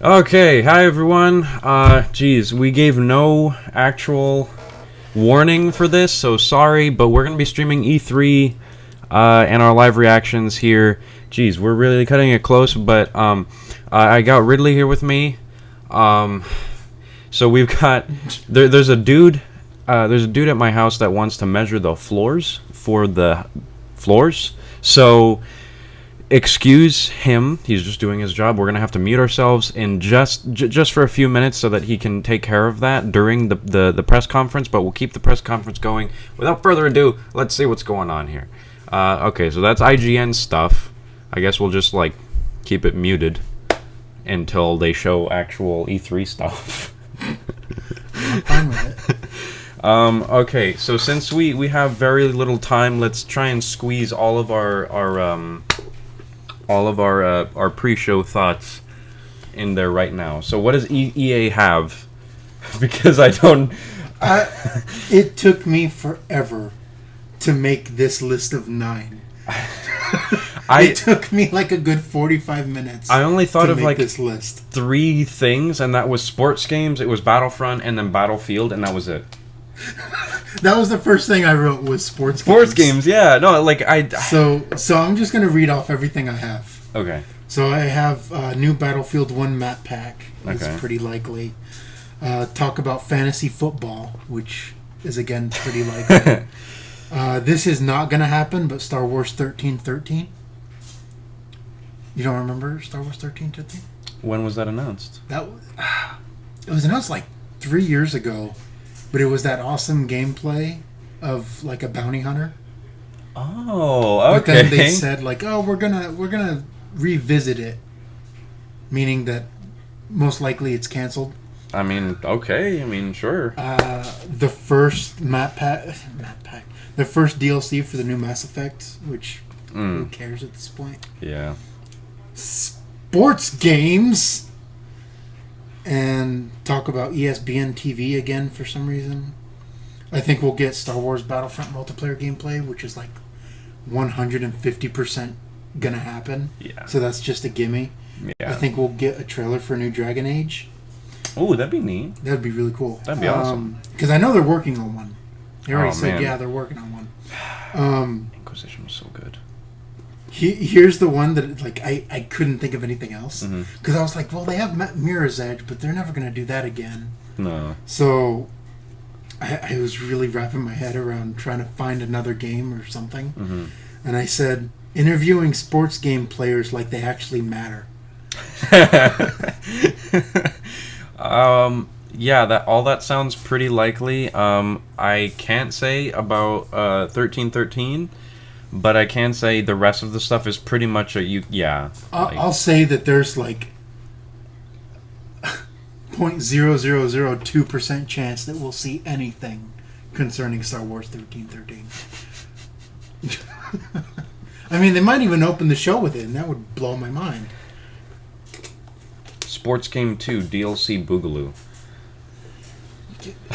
Okay, hi everyone. Geez, we gave no actual warning for this, so sorry, but we're gonna be streaming E3 and our live reactions here. Geez, we're really cutting it close, but I got Ridley here with me. So we've got there's a dude at my house that wants to measure the floors for the floors. So excuse him. He's just doing his job. We're gonna have to mute ourselves in just for a few minutes so that he can take care of that during the press conference. But we'll keep the press conference going. Without further ado, let's see what's going on here. Okay, so that's IGN stuff. I guess we'll just keep it muted until they show actual E3 stuff. I'm fine with it. Okay, so since we have very little time, let's try and squeeze all of our pre-show thoughts in there right now. So what does EA have? Because I don't... It took me forever to make this list of 9. It took me like a good 45 minutes. I only thought of this list. 3 things, and that was sports games, it was Battlefront, and then Battlefield, and that was it. That was the first thing I wrote was sports games, yeah. No, So I'm just going to read off everything I have. Okay. So I have new Battlefield 1 map pack. It's Okay. pretty likely. Talk about fantasy football, which is again pretty likely. This is not going to happen, but Star Wars 1313. You don't remember Star Wars 1313? When was that announced? It was announced like 3 years ago, but it was that awesome gameplay of like a bounty hunter. Oh, okay. But then they said we're gonna revisit it, meaning that most likely it's canceled. I mean, okay. I mean, sure. The first map pack, the first DLC for the new Mass Effect, which who cares at this point? Yeah. Sports games, and talk about ESPN TV again for some reason. I think we'll get Star Wars Battlefront multiplayer gameplay, which is 150% gonna happen. Yeah. So that's just a gimme. Yeah. I think we'll get a trailer for a new Dragon Age. Oh, that'd be neat. That'd be really cool. That'd be awesome. Because I know they're working on one. They already said, man. yeah, they're working on one. Inquisition was so good. Here's the one that I couldn't think of anything else. Because I was like, well, they have Mirror's Edge, but they're never going to do that again. No. So I was really wrapping my head around trying to find another game or something. And I said, interviewing sports game players like they actually matter. Yeah, that sounds pretty likely. I can't say about 1313, but I can say the rest of the stuff is pretty much I'll say that there's 0.0002% chance that we'll see anything concerning Star Wars 1313. I mean, they might even open the show with it, and that would blow my mind. Sports Game 2 DLC Boogaloo.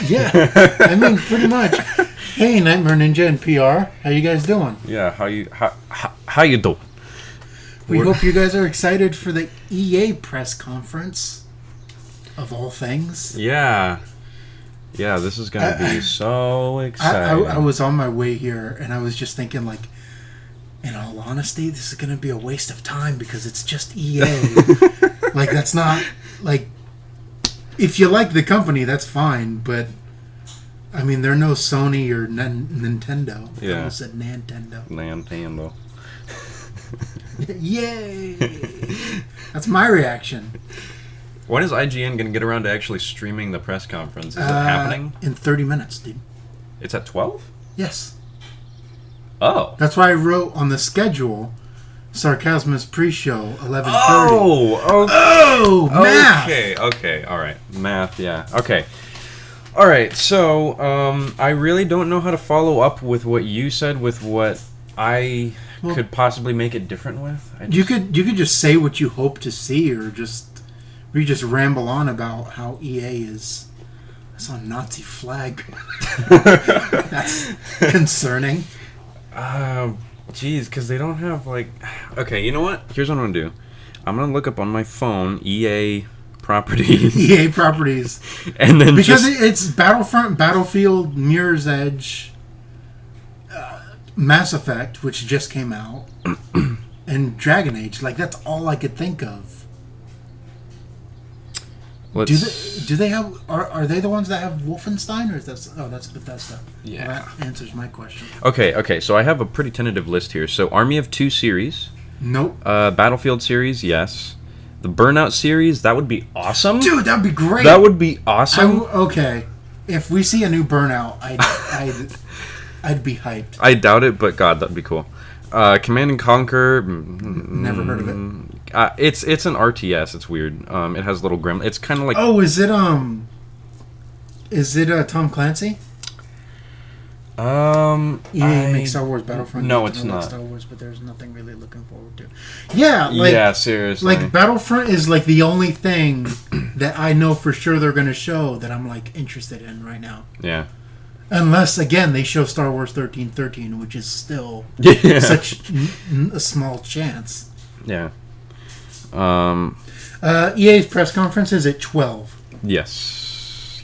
Yeah, I mean, pretty much. Hey, Nightmare Ninja and PR, how you guys doing? Yeah, how you doing? We hope you guys are excited for the EA press conference, of all things. Yeah, this is gonna be so exciting. I was on my way here, and I was just thinking, in all honesty, this is gonna be a waste of time because it's just EA. That's not if you like the company, that's fine, but I mean, they're no Sony or Nintendo. Yeah. I almost said Nintendo. Nintendo. Yay! That's my reaction. When is IGN gonna get around to actually streaming the press conference? Is it happening? In 30 minutes, dude. It's at 12? Yes. Oh. That's why I wrote on the schedule, Sarcasmus pre-show, 11:30. Oh, okay. Math! Okay, alright. Math, yeah. Okay. Alright, so, I really don't know how to follow up with what you said with what I could possibly make it different with. You could just say what you hope to see, or just ramble on about how EA is. I saw a Nazi flag. That's concerning. Jeez, because they don't have Okay, you know what? Here's what I'm gonna do. I'm gonna look up on my phone EA properties. EA properties. And then because it's Battlefront, Battlefield, Mirror's Edge, Mass Effect, which just came out, and Dragon Age. Like, that's all I could think of. Do they have... Are they the ones that have Wolfenstein, or is that... Oh, that's Bethesda. Yeah. Well, that answers my question. Okay, so I have a pretty tentative list here. So, Army of Two series. Nope. Battlefield series, yes. The Burnout series, that would be awesome. Dude, that'd be great. That would be awesome. Okay. If we see a new Burnout, I'd be hyped. I doubt it, but God, that'd be cool. Command and Conquer. Never heard of it. It's an RTS. It's weird. It has little grim. It's kind of like. Oh, is it Tom Clancy? EA makes Star Wars Battlefront. No, it's not. Star Wars, but there's nothing really looking forward to. Yeah, seriously. Like Battlefront is like the only thing that I know for sure they're going to show that I'm like interested in right now. Yeah. Unless again they show Star Wars 1313, which is still such a small chance. Yeah. EA's press conference is at 12. Yes.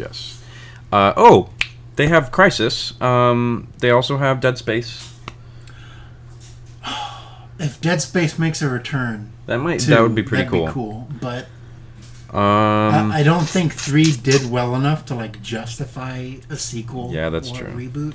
They have Crysis. They also have Dead Space. If Dead Space makes a return, that would be pretty cool. That'd be cool, but I don't think 3 did well enough to like justify a sequel. Yeah, that's or true. A reboot.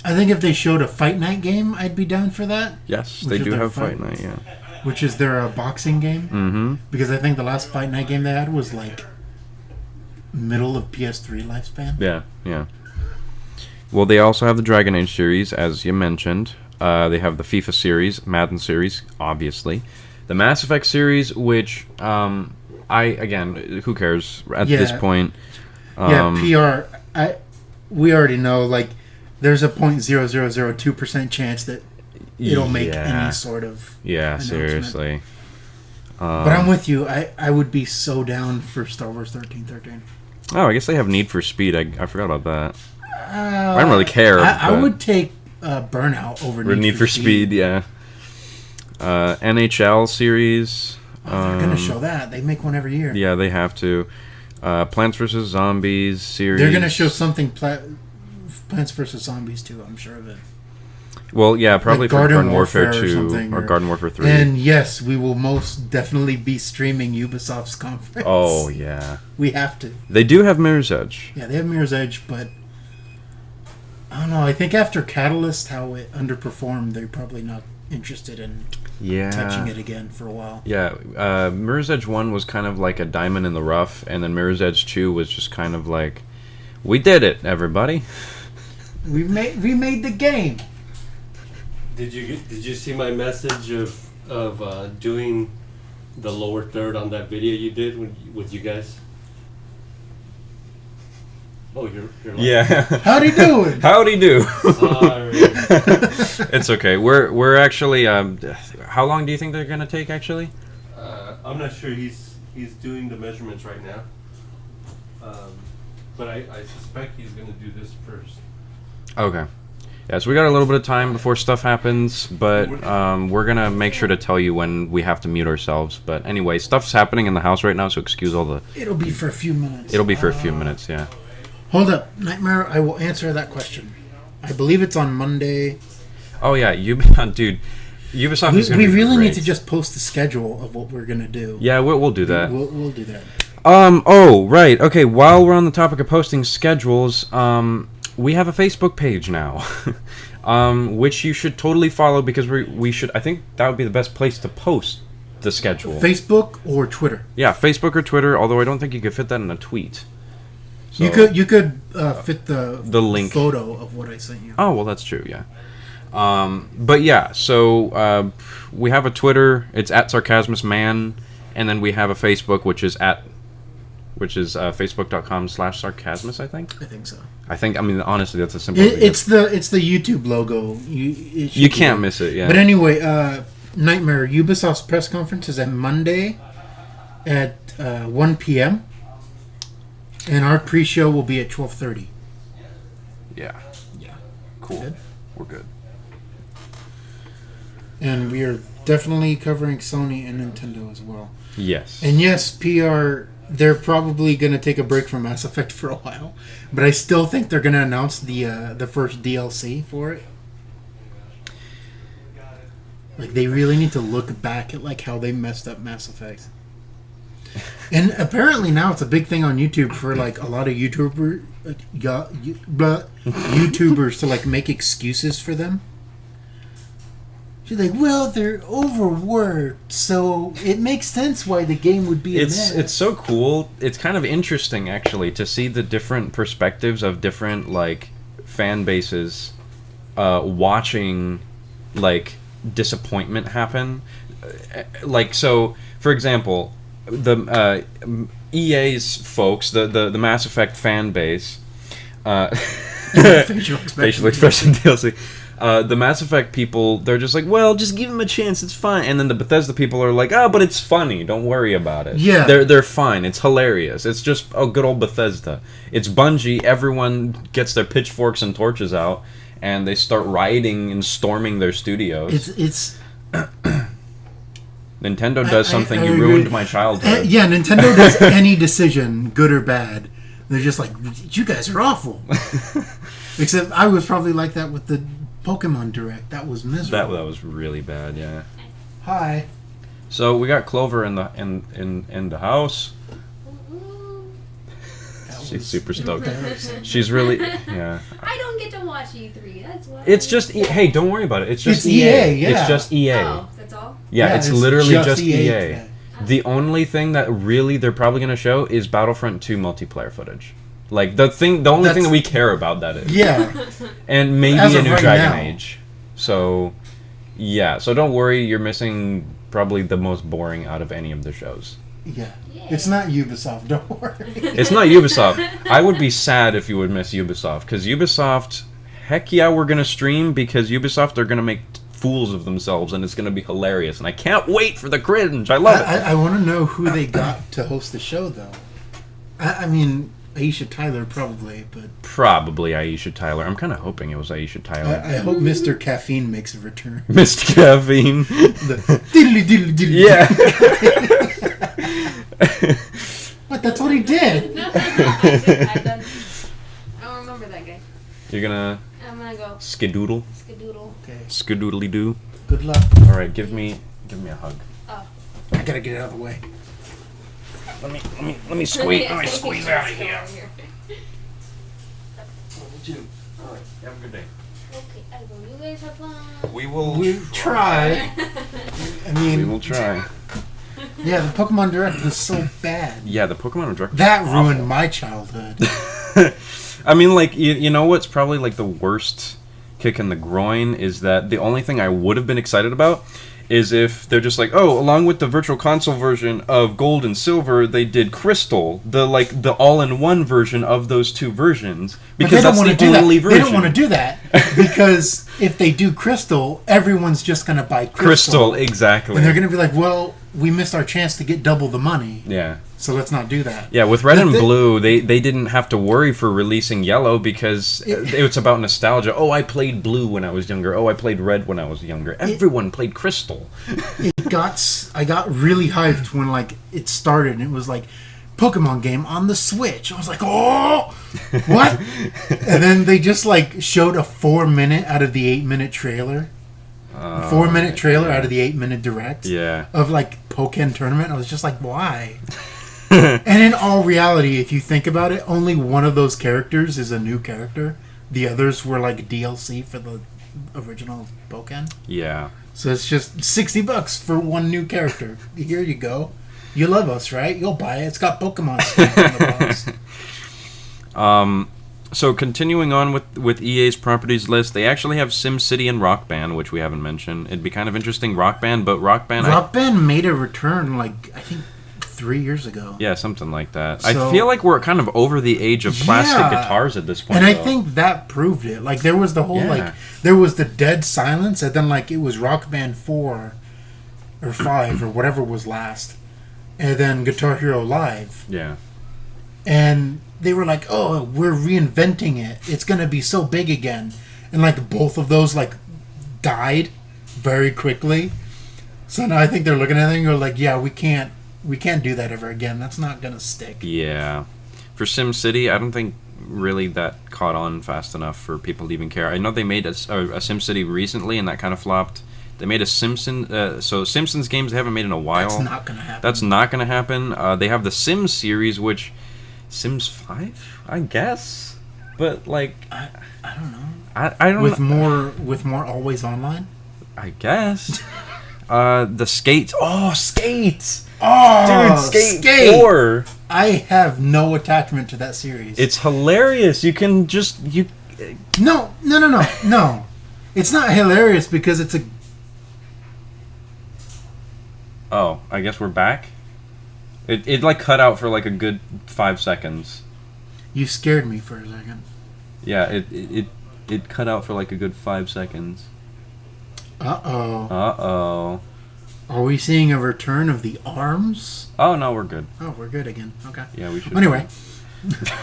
I think if they showed a Fight Night game, I'd be down for that. Yes, they do have Fight Night. Yeah. Which is their boxing game. Mm-hmm. Because I think the last Fight Night game they had was like middle of PS3 lifespan. Yeah. Well, they also have the Dragon Age series, as you mentioned. They have the FIFA series, Madden series, obviously. The Mass Effect series, which, who cares at this point? PR. We already know, like, there's a 0.0002% chance that it'll make any sort of seriously. But I'm with you. I would be so down for Star Wars 1313. Oh, I guess they have Need for Speed. I forgot about that. I don't really care. I would take Burnout over Need for Speed. Yeah. NHL series. They're going to show that. They make one every year. Yeah, they have to. Plants vs. Zombies series. They're going to show something Plants vs. Zombies 2, I'm sure of it. Well, yeah, probably like for Garden Warfare 2 or Garden Warfare 3. And yes, we will most definitely be streaming Ubisoft's conference. Oh, yeah. We have to. They do have Mirror's Edge. Yeah, they have Mirror's Edge, but I don't know. I think after Catalyst, how it underperformed, they're probably not interested in touching it again for a while. Yeah, Mirror's Edge 1 was kind of like a diamond in the rough, and then Mirror's Edge 2 was just kind of like, we did it, everybody. We made the game. Did you see my message of doing the lower third on that video you did with you guys? Oh, you're like, yeah. Howdy doing? Howdy do. Sorry. It's okay. We're actually. How long do you think they're gonna take? Actually, I'm not sure. He's doing the measurements right now. But I suspect he's gonna do this first. Okay. Yeah, so we got a little bit of time before stuff happens, but we're going to make sure to tell you when we have to mute ourselves. But anyway, stuff's happening in the house right now, so excuse all the... It'll be for a few minutes. It'll be for a few minutes, yeah. Hold up. Nightmare, I will answer that question. I believe it's on Monday. Oh, yeah. Dude, Ubisoft is going to be We really great. need to just post the schedule of what we're going to do. Yeah, we'll do that. We'll do that. Oh, right. Okay, while we're on the topic of posting schedules, we have a Facebook page now, which you should totally follow because we should. I think that would be the best place to post the schedule. Facebook or Twitter. Yeah, Facebook or Twitter. Although I don't think you could fit that in a tweet. So, you could fit the link photo of what I sent you. Oh well, that's true. Yeah. But yeah, so we have a Twitter. It's @sarcasmusman, and then we have a Facebook, which is facebook.com/sarcasmus. I think so. I mean, honestly, that's a simple. It's the YouTube logo. You can't miss it. Yeah. But anyway, Nightmare Ubisoft's press conference is on Monday at 1 p.m. and our pre-show will be at 12:30. Yeah. Cool. Good? We're good. And we are definitely covering Sony and Nintendo as well. Yes. And yes, PR, they're probably going to take a break from Mass Effect for a while. But I still think they're going to announce the first DLC for it. Like, they really need to look back at, like, how they messed up Mass Effect. And apparently now it's a big thing on YouTube for, like, a lot of YouTubers to, like, make excuses for them. She's like, well, they're overworked, so it makes sense why the game would be a mess. It's so cool. It's kind of interesting, actually, to see the different perspectives of different, like, fan bases watching, like, disappointment happen. Like, so, for example, the EA's folks, the Mass Effect fan base, facial expression DLC. The Mass Effect people, they're just like, well, just give them a chance, it's fine. And then the Bethesda people are like, oh, but it's funny, don't worry about it. Yeah. They're fine, it's hilarious. It's just good old Bethesda. It's Bungie, everyone gets their pitchforks and torches out, and they start rioting and storming their studios. It's Nintendo does something, you ruined my childhood. yeah, Nintendo does any decision, good or bad. They're just like, you guys are awful. Except I was probably like that with the Pokemon Direct. That was miserable. That was really bad, yeah. Hi. So we got Clover in the house. She's super stoked. She's really, yeah. I don't get to watch E3. That's why. It's just hey, don't worry about it. It's just It's EA, yeah. It's just EA. Oh, that's all. Yeah, it's literally just EA. today. The only thing that really they're probably gonna show is Battlefront 2 multiplayer footage. Like the only thing that we care about that is. Yeah. And maybe As a of new right Dragon now. Age. So, yeah. So don't worry, you're missing probably the most boring out of any of the shows. Yeah. Yay. It's not Ubisoft, don't worry. It's not Ubisoft. I would be sad if you would miss Ubisoft, because Ubisoft, heck yeah, we're gonna stream, because Ubisoft are gonna make fools of themselves, and it's gonna be hilarious, and I can't wait for the cringe. I love it. I want to know who they got to host the show, though. I mean, Aisha Tyler probably, but Probably Aisha Tyler. I'm kind of hoping it was Aisha Tyler. I hope Mr. Caffeine makes a return. Mr. Caffeine. The diddly diddly diddly. Yeah. But that's what he did. I don't remember that guy. You're gonna I'm gonna go skidoodle. skadoodle. Okay. Skidoodly doo. Good luck. All right, give me a hug. Oh. I gotta get it out of the way. Let me squeeze out of here. All right, have a good day. Okay, I go. You guys have fun. We will. We try. I We mean, will try. yeah, the Pokemon Direct was so bad. Yeah, the Pokemon Direct. That ruined my childhood. I mean, like, you know what's probably like the worst kick in the groin is that the only thing I would have been excited about is if they're just like, oh, along with the Virtual Console version of Gold and Silver, they did Crystal, the all-in-one version of those two versions, because that's the only version. They don't want to do that because if they do Crystal, everyone's just going to buy Crystal, exactly. And they're going to be like, well, we missed our chance to get double the money. Yeah. So let's not do that. Yeah, with Red and Blue, they didn't have to worry for releasing Yellow because it's about nostalgia. Oh, I played Blue when I was younger. Oh, I played Red when I was younger. Everyone played Crystal. I got really hyped when like it started and it was like Pokemon game on the Switch. I was like, oh, what? And then they just like showed a 4-minute out of the 8-minute trailer. 4-minute trailer out of the 8-minute direct. Yeah. Of like Pokken tournament. I was just like, why? And in all reality, if you think about it, only one of those characters is a new character. The others were like DLC for the original Pokken. Yeah. So it's just $60 for one new character. Here you go. You love us, right? You'll buy it. It's got Pokemon stuff on the box. So continuing on with EA's properties list, they actually have SimCity and Rock Band, which we haven't mentioned. It'd be kind of interesting, Rock Band, but Rock Band... Rock Band made a return, like, I think 3 years ago. Yeah, something like that. So, I feel like we're kind of over the age of plastic guitars at this point. And I though. think that proved it. Like, there was the whole, like, there was the dead silence, and then, like, it was Rock Band 4 or 5 or whatever was last. And then Guitar Hero Live. Yeah. And they were like, oh, we're reinventing it. It's going to be so big again. And, like, both of those, like, died. very quickly. So now I think they're looking at it and go like, yeah, we can't do that ever again. That's not gonna stick. Yeah. For SimCity, I don't think really that caught on fast enough for people to even care. I know they made a SimCity recently, and that kind of flopped. They made a Simpsons games they haven't made in a while. That's not gonna happen. That's not gonna happen. They have the Sims series, which Sims 5, I guess, but like I don't know. I don't with more always online. I guess. The Skate. Oh, Skate! Oh, Dude, Skate 4. I have no attachment to that series. It's hilarious. You can just No. It's not hilarious because it's a. Oh, I guess we're back. It like cut out for like a good 5 seconds. You scared me for a second. Yeah, it cut out for like a good 5 seconds. Uh-oh. Are we seeing a return of the arms? Oh no, we're good. Oh, we're good again. Okay. Yeah, we should. Anyway.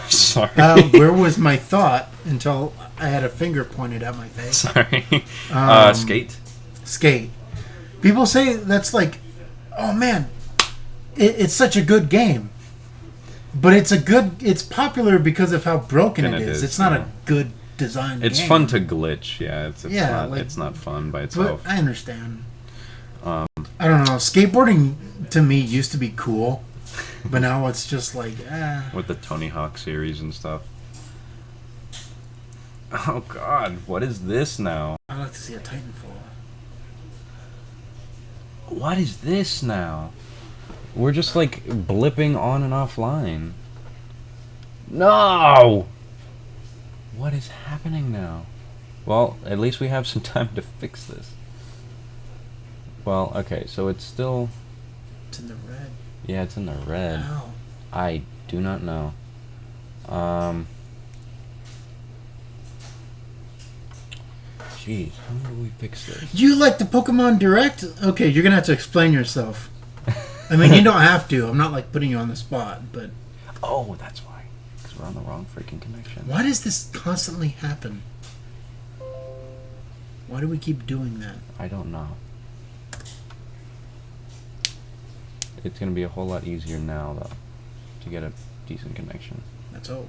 Sorry. Where was my thought until I had a finger pointed at my face? Sorry. Skate. Skate. People say that's like, oh man, it's such a good game. But it's popular because of how broken it is. It's not a good design It's game. fun to glitch, yeah. It's not fun by itself. But I understand. I don't know. Skateboarding to me used to be cool, but now it's just like, With the Tony Hawk series and stuff. Oh god, what is this now? I'd like to see a Titanfall. What is this now? We're just like blipping on and offline. No! What is happening now? Well, at least we have some time to fix this. Well, okay, so it's still... It's in the red. Yeah, it's in the red. How? I do not know. Jeez, how do we fix this? You like the Pokemon Direct? Okay, you're gonna have to explain yourself. I mean, you don't have to. I'm not like putting you on the spot, but... Oh, that's why. Because we're on the wrong freaking connection. Why does this constantly happen? Why do we keep doing that? I don't know. It's going to be a whole lot easier now, though, to get a decent connection. Let's hope.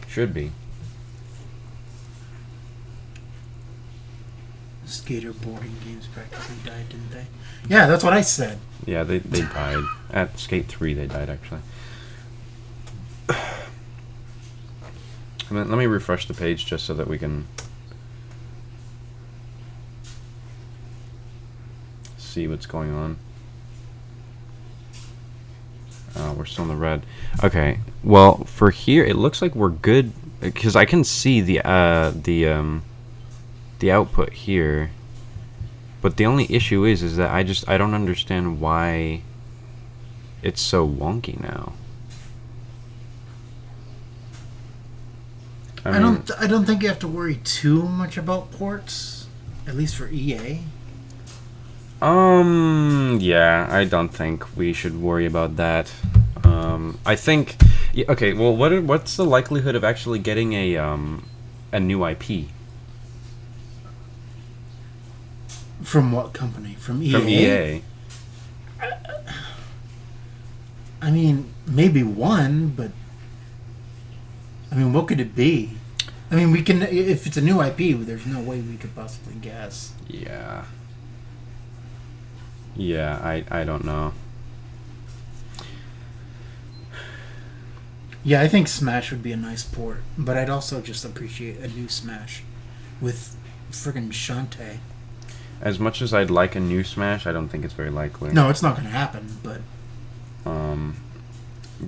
Should be. Skater boarding games practically died, didn't they? Yeah, that's what I said. Yeah, they died. At Skate 3, they died, actually. Let me refresh the page just so that we can see what's going on. We're still in the red. Okay, well, for here, it looks like we're good, because I can see the output here, but the only issue is that I don't understand why it's so wonky now. I don't think you have to worry too much about ports, at least for EA. Yeah, I don't think we should worry about that. I think, yeah, okay, well, what's the likelihood of actually getting a new IP? From what company? From EA? From EA. I mean, maybe one, but I mean, what could it be? I mean, we can, if it's a new IP, there's no way we could possibly guess. Yeah. Yeah, I don't know. Yeah, I think Smash would be a nice port, but I'd also just appreciate a new Smash with friggin' Shantae. As much as I'd like a new Smash, I don't think it's very likely. No, it's not going to happen, but...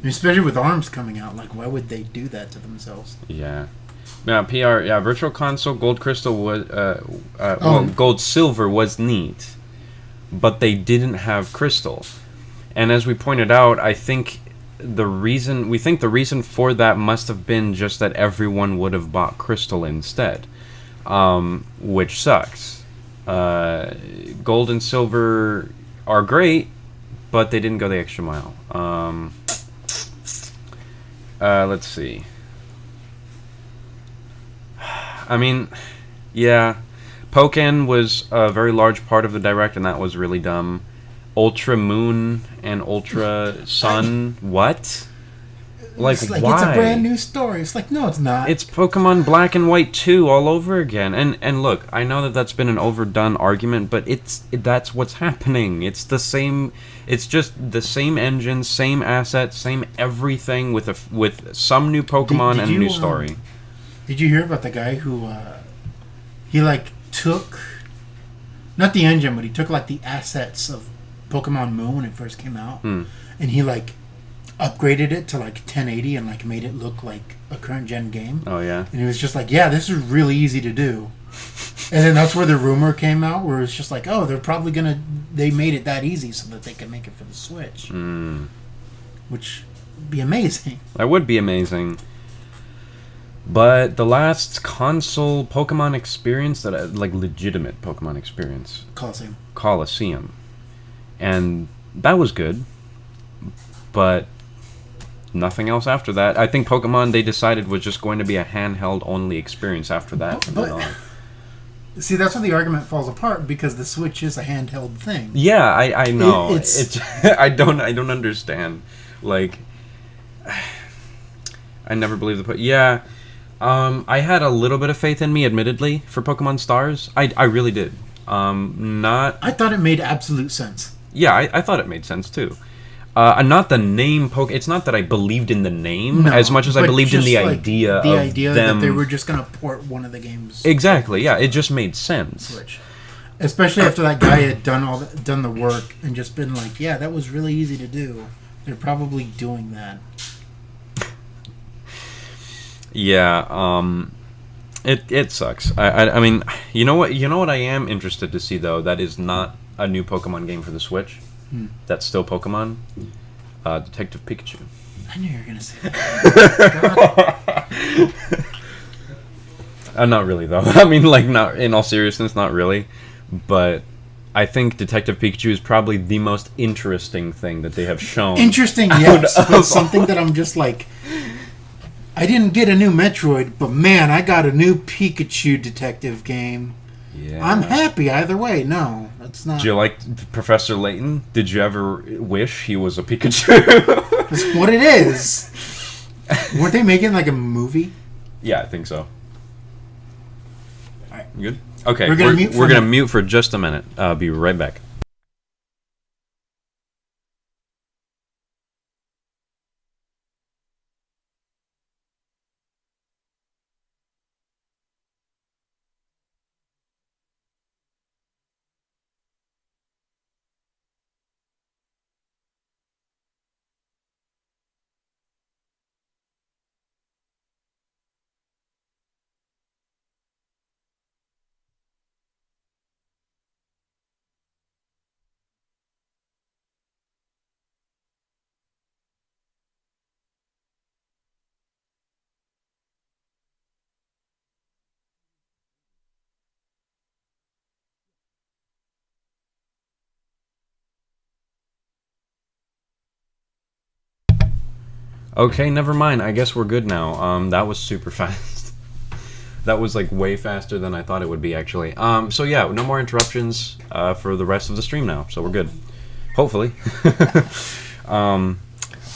especially with ARMS coming out, like, why would they do that to themselves? Yeah. Now, PR, yeah, Virtual Console, Gold Crystal was... well, Gold Silver was neat, but they didn't have Crystal. And as we pointed out, I think the reason for that must have been just that everyone would have bought Crystal instead, which sucks. Gold and Silver are great, but they didn't go the extra mile. Let's see. I mean, yeah, Pokken was a very large part of the Direct, and that was really dumb. Ultra Moon and Ultra Sun, what? Like, It's like why? it's a brand new story. It's like, no, it's not. It's Pokemon Black and White 2 all over again. And look, I know that that's been an overdone argument, but that's what's happening. It's the same. It's just the same engine, same assets, same everything with some new Pokemon Did and a you, new story. Did you hear about the guy who he like took not the engine, but he took like the assets of Pokemon Moon when it first came out, and he like upgraded it to like 1080 and like made it look like a current gen game. Oh yeah. And he was just like, yeah, this is really easy to do. And then that's where the rumor came out, where it's just like, oh, they made it that easy so that they can make it for the Switch, which would be amazing. That would be amazing. But the last console Pokemon experience like legitimate Pokemon experience, Coliseum, and that was good, but nothing else after that. I think Pokemon, they decided, was just going to be a handheld only experience after that. See, that's where the argument falls apart, because the Switch is a handheld thing. Yeah, I know. It's I don't understand. Like, I never believed yeah. I had a little bit of faith in me, admittedly, for Pokemon Stars. I really did. I thought it made absolute sense. Yeah, I thought it made sense too. Not the name It's not that I believed in the name as much as I believed in the idea them. That they were just going to port one of the games. Exactly. Yeah, it just made sense. Switch. Especially after that guy had done the work and just been like, yeah, that was really easy to do. They're probably doing that. Yeah, it sucks. I mean, you know what I am interested to see, though, that is not a new Pokemon game for the Switch. That's still Pokemon. Detective Pikachu. I knew you were gonna say that. Not really, though. I mean, like, not in all seriousness, not really. But I think Detective Pikachu is probably the most interesting thing that they have shown. Interesting, yes. But something that I'm just like, I didn't get a new Metroid, but man, I got a new Pikachu detective game. Yeah. I'm happy either way. No, that's not. Do you like Professor Layton? Did you ever wish he was a Pikachu? That's what it is. Weren't they making like a movie? Yeah, I think so. All right. Good? Okay, we're gonna mute for just a minute. I'll be right back. Okay, never mind. I guess we're good now. That was super fast. That was like way faster than I thought it would be, actually. So yeah, no more interruptions for the rest of the stream now. So we're good. Hopefully.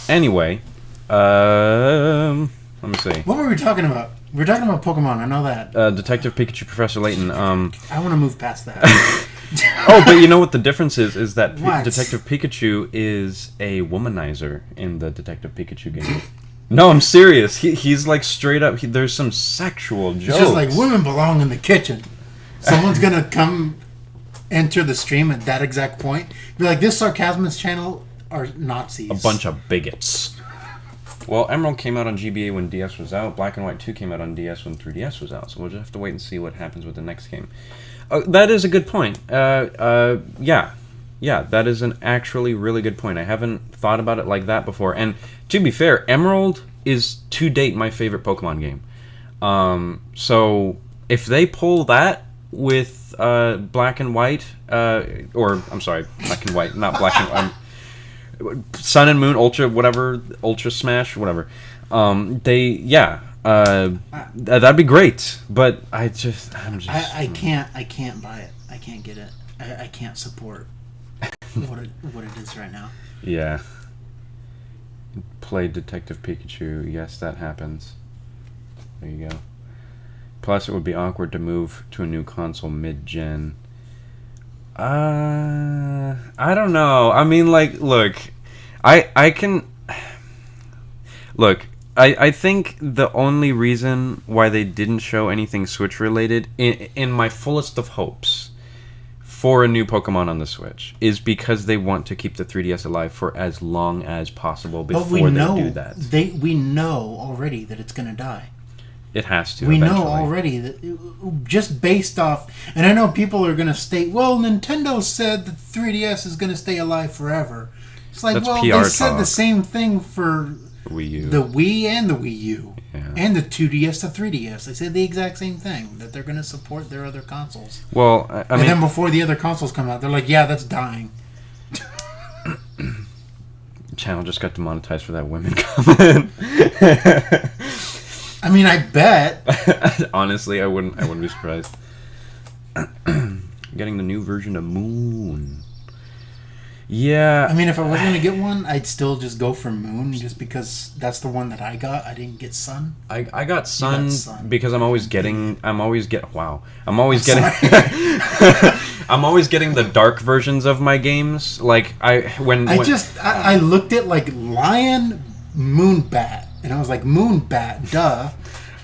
Anyway, let me see. What were we talking about? We were talking about Pokemon. I know that. Detective Pikachu, Professor Layton. I want to move past that. Oh, but you know what the difference is? Is that What? Detective Pikachu is a womanizer in the Detective Pikachu game. No, I'm serious. He's like straight up. There's some sexual jokes. It's just like, women belong in the kitchen. Someone's gonna come enter the stream at that exact point. Be like, this Sarcasmus channel are Nazis. A bunch of bigots. Well, Emerald came out on GBA when DS was out. Black and White 2 came out on DS when 3DS was out. So we'll just have to wait and see what happens with the next game. That is a good point. Yeah, that is an actually really good point. I haven't thought about it like that before. And to be fair, Emerald is to date my favorite Pokemon game. So if they pull that with Black and White, or I'm sorry, Black and White, not Black and White, Sun and Moon, Ultra, whatever, Ultra Smash, whatever. that'd be great. But I'm just. I can't buy it. I can't get it. I can't support what it is right now. Yeah. Play Detective Pikachu. Yes, that happens. There you go. Plus, it would be awkward to move to a new console mid-gen. I don't know. I mean, like, look, I can... Look, I think the only reason why they didn't show anything Switch-related, in my fullest of hopes, for a new Pokemon on the Switch, is because they want to keep the 3DS alive for as long as possible before they do that. We know already that it's going to die. It has to. We eventually. know already that just based off, and I know people are going to state, well, Nintendo said that 3DS is going to stay alive forever. It's like, That's well, PR they said talk. the same thing for Wii U. the Wii and the Wii U. Yeah. And the 2DS to 3DS. They said the exact same thing, that they're going to support their other consoles. Well, I mean... And then before the other consoles come out, they're like, yeah, that's dying. Channel just got demonetized for that women comment. I mean, I bet. Honestly, I wouldn't be surprised. Getting the new version of Moon. Yeah. I mean, if I was going to get one, I'd still just go for Moon, just because that's the one that I got. I didn't get Sun. I got Sun, Sun. because I'm always getting I'm always getting I'm always getting the dark versions of my games. Like I looked at like Lion, Moonbat, and I was like, Moonbat, duh.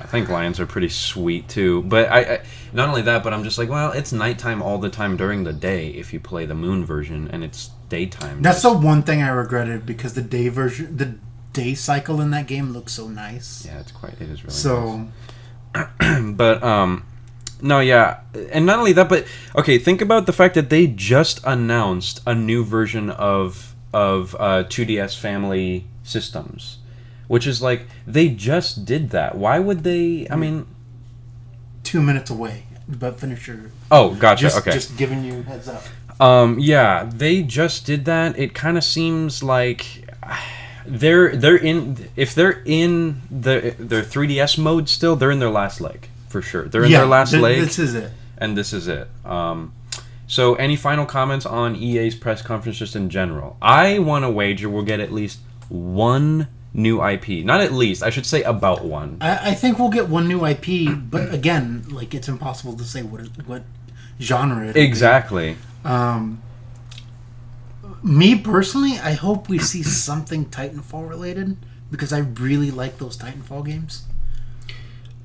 I think lions are pretty sweet too, but I not only that, but I'm just like, well, it's nighttime all the time during the day if you play the Moon version, and it's daytime. That's the one thing I regretted, because the day cycle in that game looks so nice. Yeah, it is really so nice. But no, yeah, and not only that, but okay, think about the fact that they just announced a new version of 2DS family systems, which is like, they just did that. Why would they? I mean, 2 minutes away, but finish your. Oh, gotcha. Okay, just giving you heads up. Yeah, they just did that. It kind of seems like they're in. If they're in their 3DS mode still, they're in their last leg for sure. They're in their last leg. This is it. And this is it. So, any final comments on EA's press conference just in general? I want to wager we'll get at least one new IP. Not at least, I should say about one. I think we'll get one new IP, but again, like, it's impossible to say what genre it is. Exactly. Me personally, I hope we see something Titanfall related, because I really like those Titanfall games.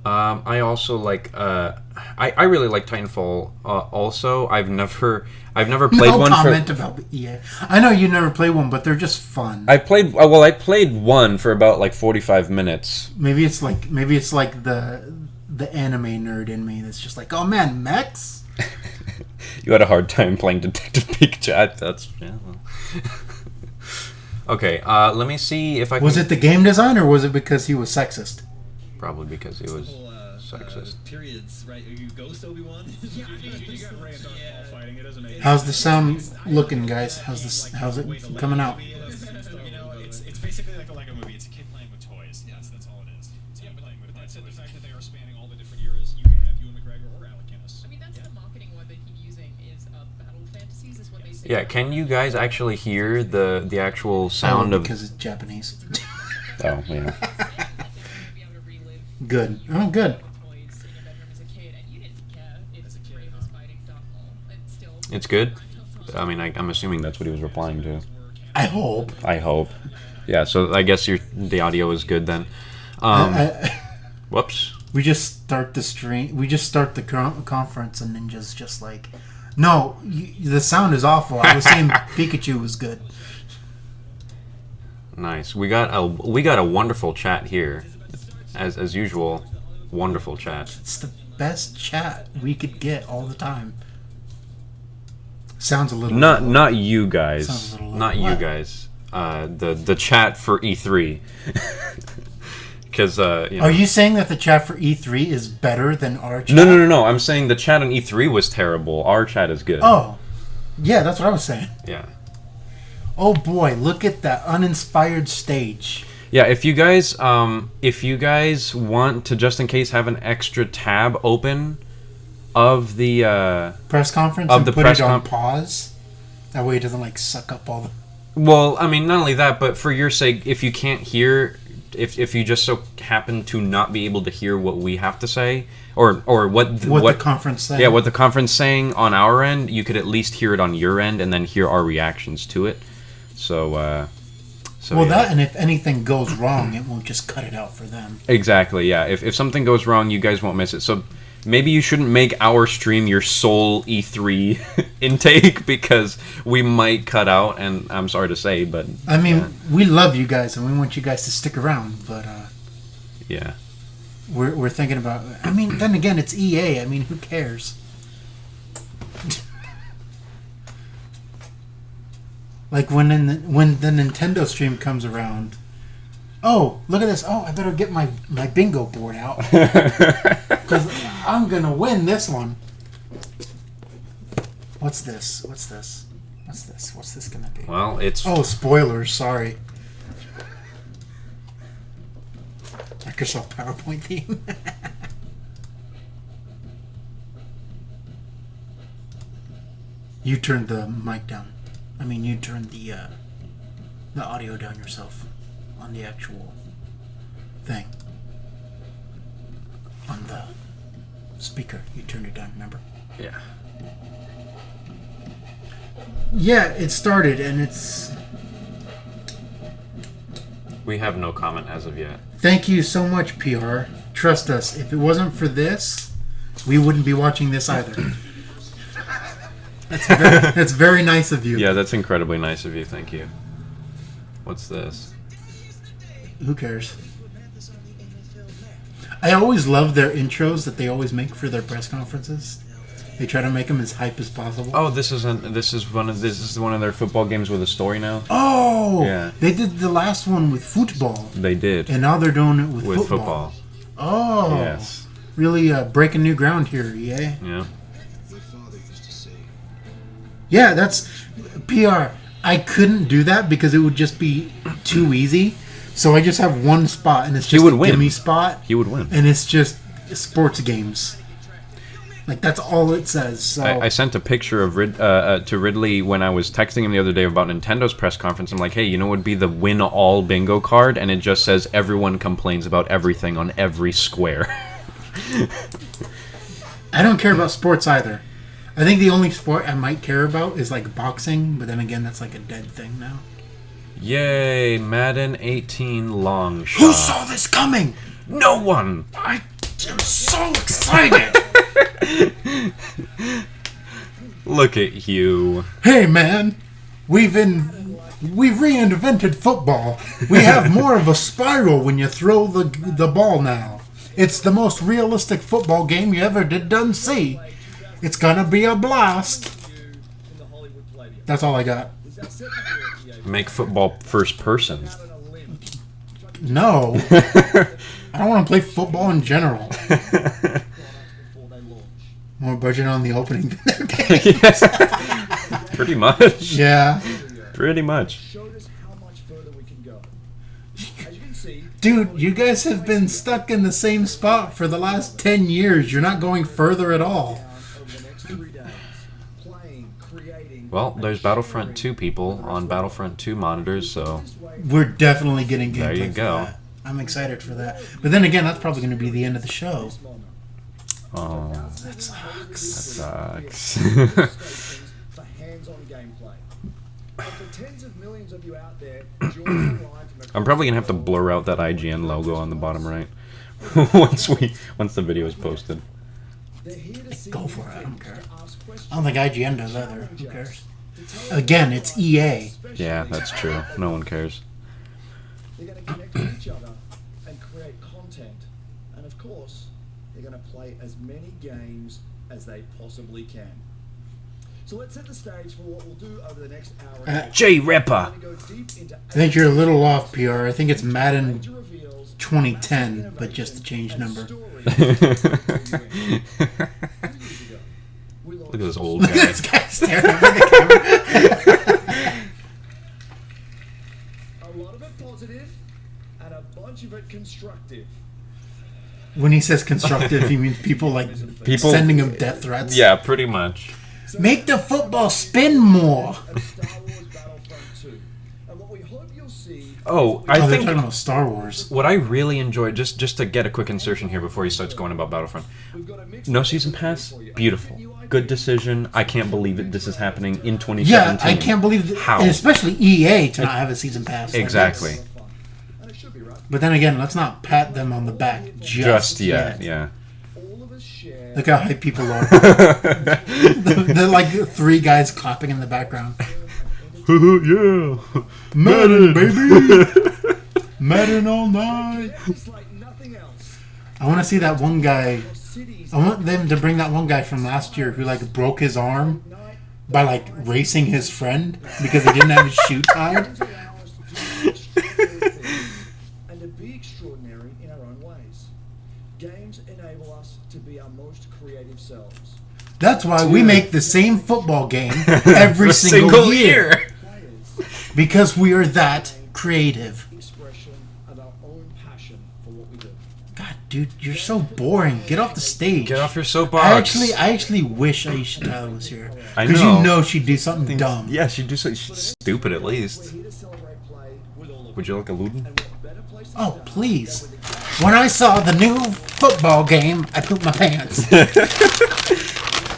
I also like. I really like Titanfall. Also, I've never played one. No comment about EA. I know you never played one, but they're just fun. I played one for about like 45 minutes. Maybe it's like the anime nerd in me that's just like, oh man, mechs. You had a hard time playing Detective Pikachu. That's yeah. Well. Okay, let me see if I can... Was it the game design, or was it because he was sexist? Probably because he was sexist. Periods, right? You ghost Obi-Wan? You got Ray and Darth Maul fighting. It doesn't make How's the sound looking, guys? How's it coming out? You know, it's basically like a Lego movie. It's a kid playing with toys. Yes, that's all it is. It's a kid playing with. That's it. The fact that they are spanning all the different eras. You can have Ewan McGregor or Alec Guinness. I mean, that's the marketing word they keep using, is Battle Fantasies is what they say. Yeah, can you guys actually hear the actual sound of... Because it's Japanese. Oh, yeah. Good. Oh, good. It's good? I mean, I'm assuming that's what he was replying to. I hope. Yeah, so I guess the audio is good then. Whoops. We just start the stream. We just start the conference, and Ninja's just like, no, the sound is awful. I was saying Pikachu was good. Nice. We got a wonderful chat here, as usual. Wonderful chat. It's the best chat we could get all the time. Sounds a little. Not you guys. Sounds a little. Not you What? guys. The chat for E3. Because Are you saying that the chat for E3 is better than our chat? No. I'm saying the chat on E3 was terrible. Our chat is good. Oh, yeah, that's what I was saying. Yeah. Oh boy, look at that uninspired stage. Yeah, if you guys want to, just in case, have an extra tab open of the Press conference Of and the put press it on con- pause. That way it doesn't like suck up all the. well, I mean, not only that, but for your sake, if you can't hear, if you just so happen to not be able to hear what we have to say, or what the conference saying. yeah, what the conference saying on our end, you could at least hear it on your end and then hear our reactions to it. So Well, yeah. that, and if anything goes wrong, it won't just cut it out for them. Exactly, yeah. If something goes wrong, you guys won't miss it. So maybe you shouldn't make our stream your sole E3 intake, because we might cut out, and I'm sorry to say, but... I mean, yeah. we love you guys, and we want you guys to stick around, but Yeah. we're thinking about... I mean, then again, it's EA. I mean, who cares? Like, when the Nintendo stream comes around... Oh, look at this. Oh, I better get my bingo board out. Because I'm going to win this one. What's this? What's this going to be? Well, it's... Oh, spoilers. Sorry. Microsoft PowerPoint theme. You turned the mic down. I mean, you turned the audio down yourself on the actual thing. On the speaker, you turned it down, remember? Yeah. Yeah, it started, and it's... We have no comment as of yet. Thank you so much, PR. Trust us, if it wasn't for this, we wouldn't be watching this either. That's very nice of you. Yeah, that's incredibly nice of you. Thank you. What's this? Who cares? I always love their intros that they always make for their press conferences. They try to make them as hype as possible. Oh, this is one of their football games with a story now. Oh, Yeah. They did the last one with football, They did and now they're doing it with with football. football. Oh, Yes. Really breaking new ground here, EA. Yeah. Yeah, that's PR. I couldn't do that because it would just be too easy. So I just have one spot, and it's just would a win. gimme spot, He would win. and it's just sports games. Like, that's all it says. So I sent a picture of to Ridley when I was texting him the other day about Nintendo's press conference. I'm like, hey, you know what would be the win all bingo card? And it just says everyone complains about everything on every square. I don't care about sports either. I think the only sport I might care about is like boxing, but then again, that's like a dead thing now. Yay, Madden 18 long shot. Who saw this coming? No one! I am so excited! Look at you. Hey man, we've reinvented football. We have more of a spiral when you throw the ball now. It's the most realistic football game you ever done see. It's gonna be a blast. That's all I got. Make football first person. No. I don't want to play football in general. More budget on the opening than their game. Pretty much. Yeah. Pretty much. Dude, you guys have been stuck in the same spot for the last 10 years. You're not going further at all. Well, there's Battlefront 2 people on Battlefront 2 monitors, so... We're definitely getting gameplay There you for go. that. I'm excited for that. But then again, that's probably going to be the end of the show. Oh, That sucks. sucks. For hands-on gameplay. But for tens of millions of you out there, join the line from I'm probably gonna have to blur out that IGN logo on the bottom right once the video is posted. Go for it. I don't care. I don't think IGN does either. Who cares? Again, it's EA. Yeah, that's true. No one cares. They're going to connect with each other and create content. And of course, they're going to play as many games as they possibly can. So let's set the stage for what we'll do over the next hour. J Ripper. I think you're a little off, PR. I think it's Madden 2010, but just the change number. Look at this old guy. This guy staring over the camera. A lot of it positive and much of it constructive? When he says constructive, he means people like sending him death threats. Yeah, pretty much. Make the football spin more. At Star Wars Battlefront 2. And what we hope you'll see. Oh, They're I think talking about Star Wars. what I really enjoyed, just to get a quick insertion here before he starts going about Battlefront. We've got a mix No of season ideas pass, for you. beautiful. Good decision. I can't believe it. This is happening in 2017. Yeah, I can't believe How? and especially EA to not have a season pass. Like, Exactly. And it should be right. but then again, let's not pat them on the back Just yet, yet. yeah. All of us share. Look how hype people are. They're like three guys clapping in the background. Yeah. Madden, baby! Madden all night! It's like nothing else. I want to see that one guy. Cities I want them to bring that one guy from last year who like broke his arm night. by like racing his friend because he didn't have his shoe tied. Games allow us to do extraordinary things and to be extraordinary in our own ways. Games enable us to be our most creative selves. That's why we make the same football game every For single year. Players Because we are that creative. expression of our own passion for what we do. God, dude, you're so boring. Get off the stage. Get off your soapbox. I actually wish Aisha Tyler was here. I Because know. you know she'd do something dumb. Yeah, she'd do something stupid at least. We're here to celebrate play with all of Would you like a Luden? and what better place to Oh, start please. than with a When I saw the new football game, I pooped my pants.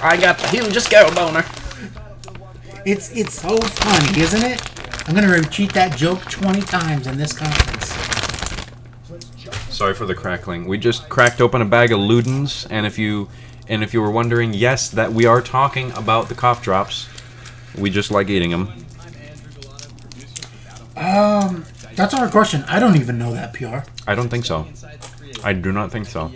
I got the hugest go boner. It's so funny, isn't it? I'm going to repeat that joke 20 times in this conference. Sorry for the crackling. We just cracked open a bag of Ludens, and if you were wondering, yes, that we are talking about the cough drops. We just like eating them. That's our question. I don't even know that PR. I don't think so. I do not think so.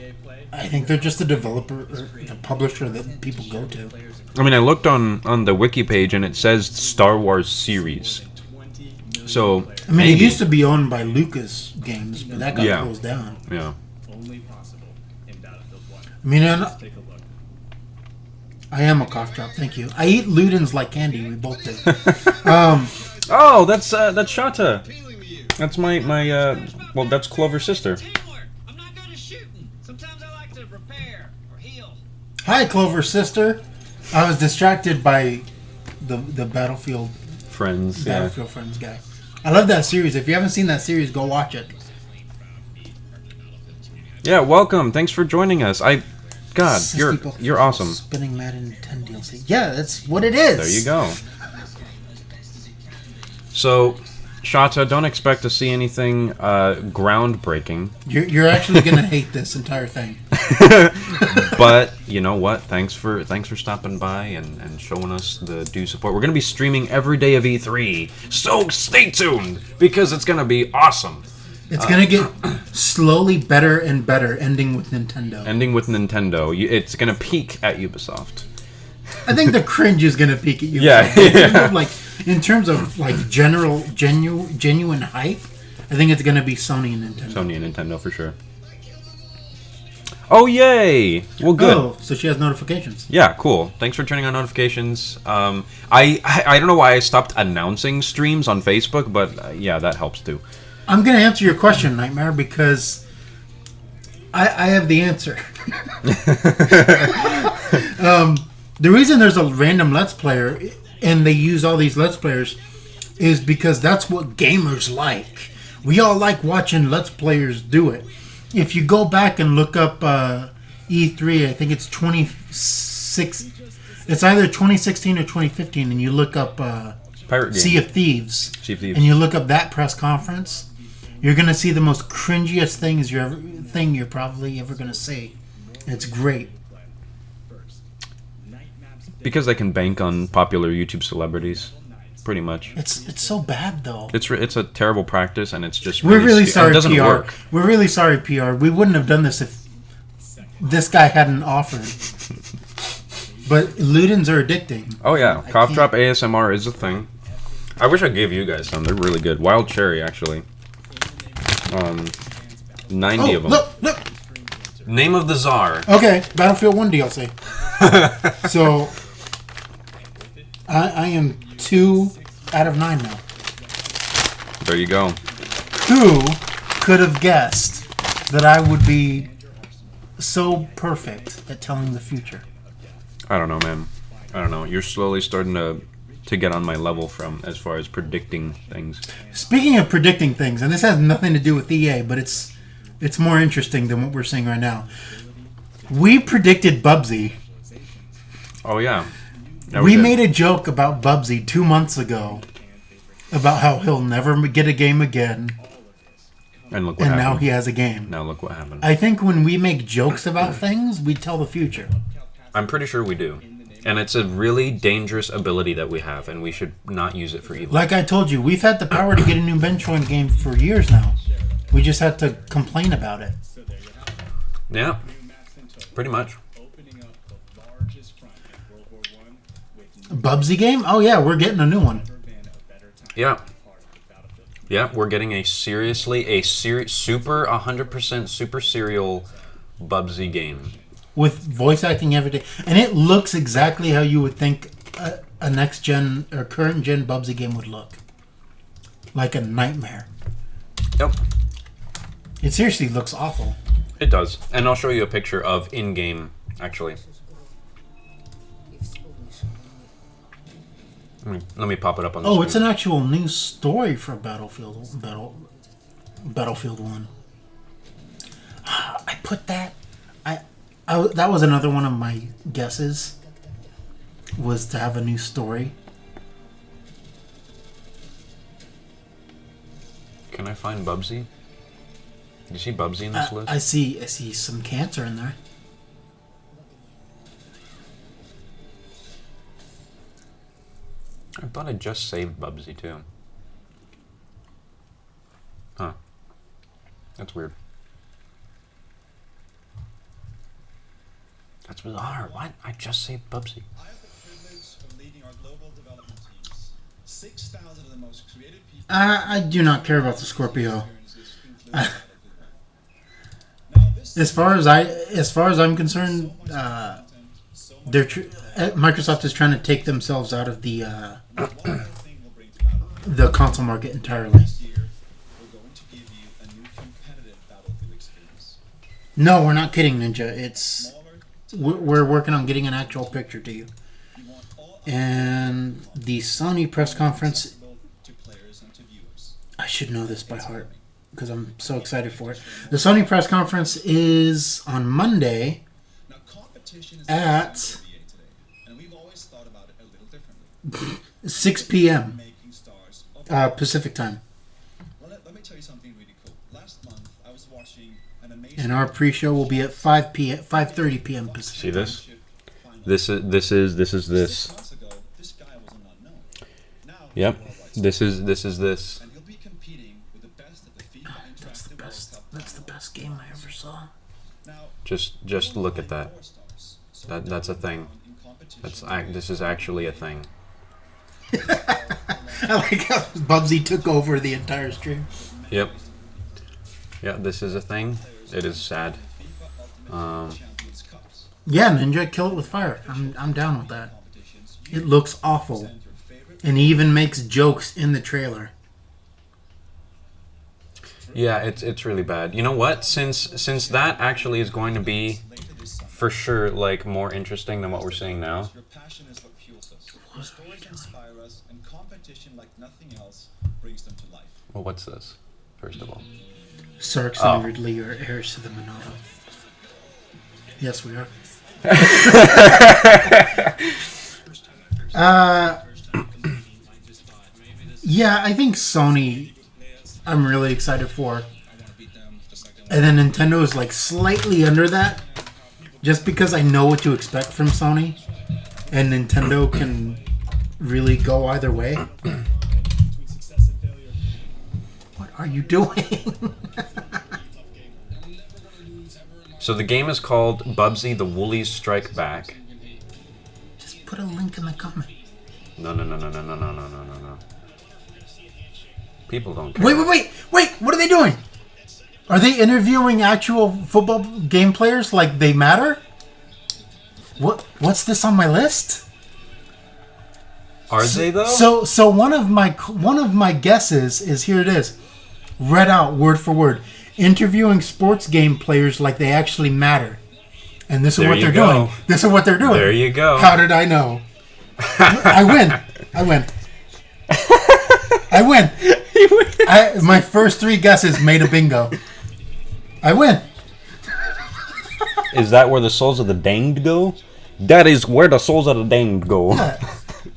I think they're just a developer or the publisher that people go to. I mean, I looked on the wiki page, and it says Star Wars series. So I mean, maybe. it used to be owned by Lucas Games, but that got Yeah. closed down. Yeah. Only possible in Battlefield 1. I mean, Take a look. I am a cough drop. Thank you. I eat Ludens like candy. We both do. Oh, that's Shata. That's my well, that's Clover's sister. Teamwork. I'm not good at shooting. Sometimes I like to repair or heal. Hi, Clover sister. I was distracted by the Battlefield Friends. Yeah. Battlefield Friends guy. I love that series. If you haven't seen that series, go watch it. Yeah. Welcome. Thanks for joining us. God, Sissy you're book you're awesome. Spinning Madden 10 DLC. Yeah, that's what it is. There you go. So, Shata, don't expect to see anything groundbreaking. You're actually gonna hate this entire thing. But you know what? Thanks for stopping by and showing us the due support. We're gonna be streaming every day of E3, so stay tuned because it's gonna be awesome. It's gonna get slowly better and better, ending with Nintendo. Ending with Nintendo, it's gonna peak at Ubisoft. I think the cringe is gonna peak at you. Yeah, yeah. In terms of genuine hype, I think it's gonna be Sony and Nintendo. Sony and Nintendo for sure. Oh yay! Well, good. Oh, so she has notifications. Yeah, cool. Thanks for turning on notifications. I don't know why I stopped announcing streams on Facebook, but yeah, that helps too. I'm gonna answer your question, Nightmare, because I have the answer. The reason there's a random Let's Player and they use all these Let's Players is because that's what gamers like. We all like watching Let's Players do it. If you go back and look up E3, I think it's 26. It's either 2016 or 2015, and you look up Pirate game. Sea of Thieves, Sea of Thieves. and you look up that press conference, you're gonna see the most cringiest things you're probably ever gonna see. And it's great. Because they can bank on popular YouTube celebrities, pretty much. It's so bad though. It's a terrible practice, and it's just We're really sorry, it doesn't PR. work. We're really sorry, PR. We wouldn't have done this if this guy hadn't offered. But Ludens are addicting. Oh yeah, I cough can't- drop ASMR is a thing. I wish I gave you guys some. They're really good. Wild cherry, actually. 90 of them. Look! Name of the Czar. Okay, Battlefield 1 DLC. So, I am 2 out of 9 now. There you go. Who could have guessed that I would be so perfect at telling the future? I don't know, man. I don't know. You're slowly starting to get on my level from as far as predicting things. Speaking of predicting things, and this has nothing to do with EA, but it's more interesting than what we're seeing right now. We predicted Bubsy. Oh yeah. Yeah, We did. made a joke about Bubsy 2 months ago about how he'll never get a game again, And look what and happened. now he has a game. Now look what happened. I think when we make jokes about things, we tell the future. I'm pretty sure we do. And it's a really dangerous ability that we have, and we should not use it for evil. Like I told you, we've had the power to get a new Benchcoin game for years now. We just had to complain about it. Yeah, pretty much. Bubsy game? Oh yeah, we're getting a new one. Yeah. Yeah, we're getting a super 100% super serial Bubsy game. With voice acting everything. And it looks exactly how you would think a next gen or current gen Bubsy game would look. Like a nightmare. Yep. It seriously looks awful. It does. And I'll show you a picture of in-game, actually. Let me pop it up on the Oh, screen. it's an actual new story for Battlefield 1. I put that... that was another one of my guesses, was to have a new story. Can I find Bubsy? Do you see Bubsy in this list? I see some cancer in there. I thought I just saved Bubsy too. Huh. That's weird. That's bizarre. What? I just saved Bubsy. I have the privilege of leading our global development teams. 6,000 of the most creative people. I do not care about the Scorpio. As far as I'm concerned, Microsoft is trying to take themselves out of the console market entirely. No, we're not kidding, Ninja. We're working on getting an actual picture to you. And the Sony press conference, I should know this by heart because I'm so excited for it. The Sony press conference is on Monday at 6 p.m. Pacific time. Let me tell you something really cool. Last month, I was watching an amazing... And our pre-show will be at 5:30 p.m. Pacific. See this? This is this. 6 months ago, this guy was an unknown. Now, Yep. This is this. and he'll be competing with the best at the FIFA That's the Interactive best. World Cup. That's the best game I ever saw. Now, Just look at that. That's a thing. This is actually a thing. I like how Bubsy took over the entire stream. Yep. Yeah, this is a thing. It is sad. Yeah, Ninja, kill it with fire. I'm down with that. It looks awful, and he even makes jokes in the trailer. Yeah, it's really bad. You know what? Since that actually is going to be for sure like more interesting than what we're seeing now. Your passion is what fuels us. Your stories inspire us, and competition like nothing else brings them to life. Well, what's this? First of all. Sarks and Ridley are heirs to the Monado. Yes, we are. Yeah, I think Sony, I'm really excited for. And then Nintendo is like slightly under that, just because I know what to expect from Sony, and Nintendo can really go either way. What are you doing? So the game is called Bubsy the Woolies Strike Back. Just put a link in the comment. No. People don't care. Wait! What are they doing? Are they interviewing actual football game players like they matter? What's this on my list? Are they though? So one of my guesses is here. It is. read out word for word, interviewing sports game players like they actually matter. And this is There what you they're go. doing. This is what they're doing. There you go. How did I know? I win. I win. I win. My first 3 guesses made a bingo. I win. Is that where the souls of the danged go? That is where the souls of the danged go.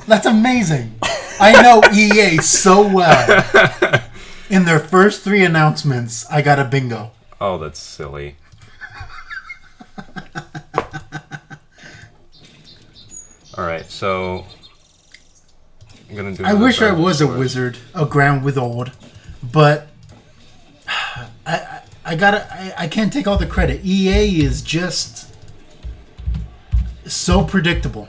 That's amazing. I know EA so well. In their first 3 announcements, I got a bingo. Oh, that's silly. Alright, so... I'm gonna do I wish I another was a sword. wizard, a grand wizard, but I can't take all the credit. EA is just so predictable.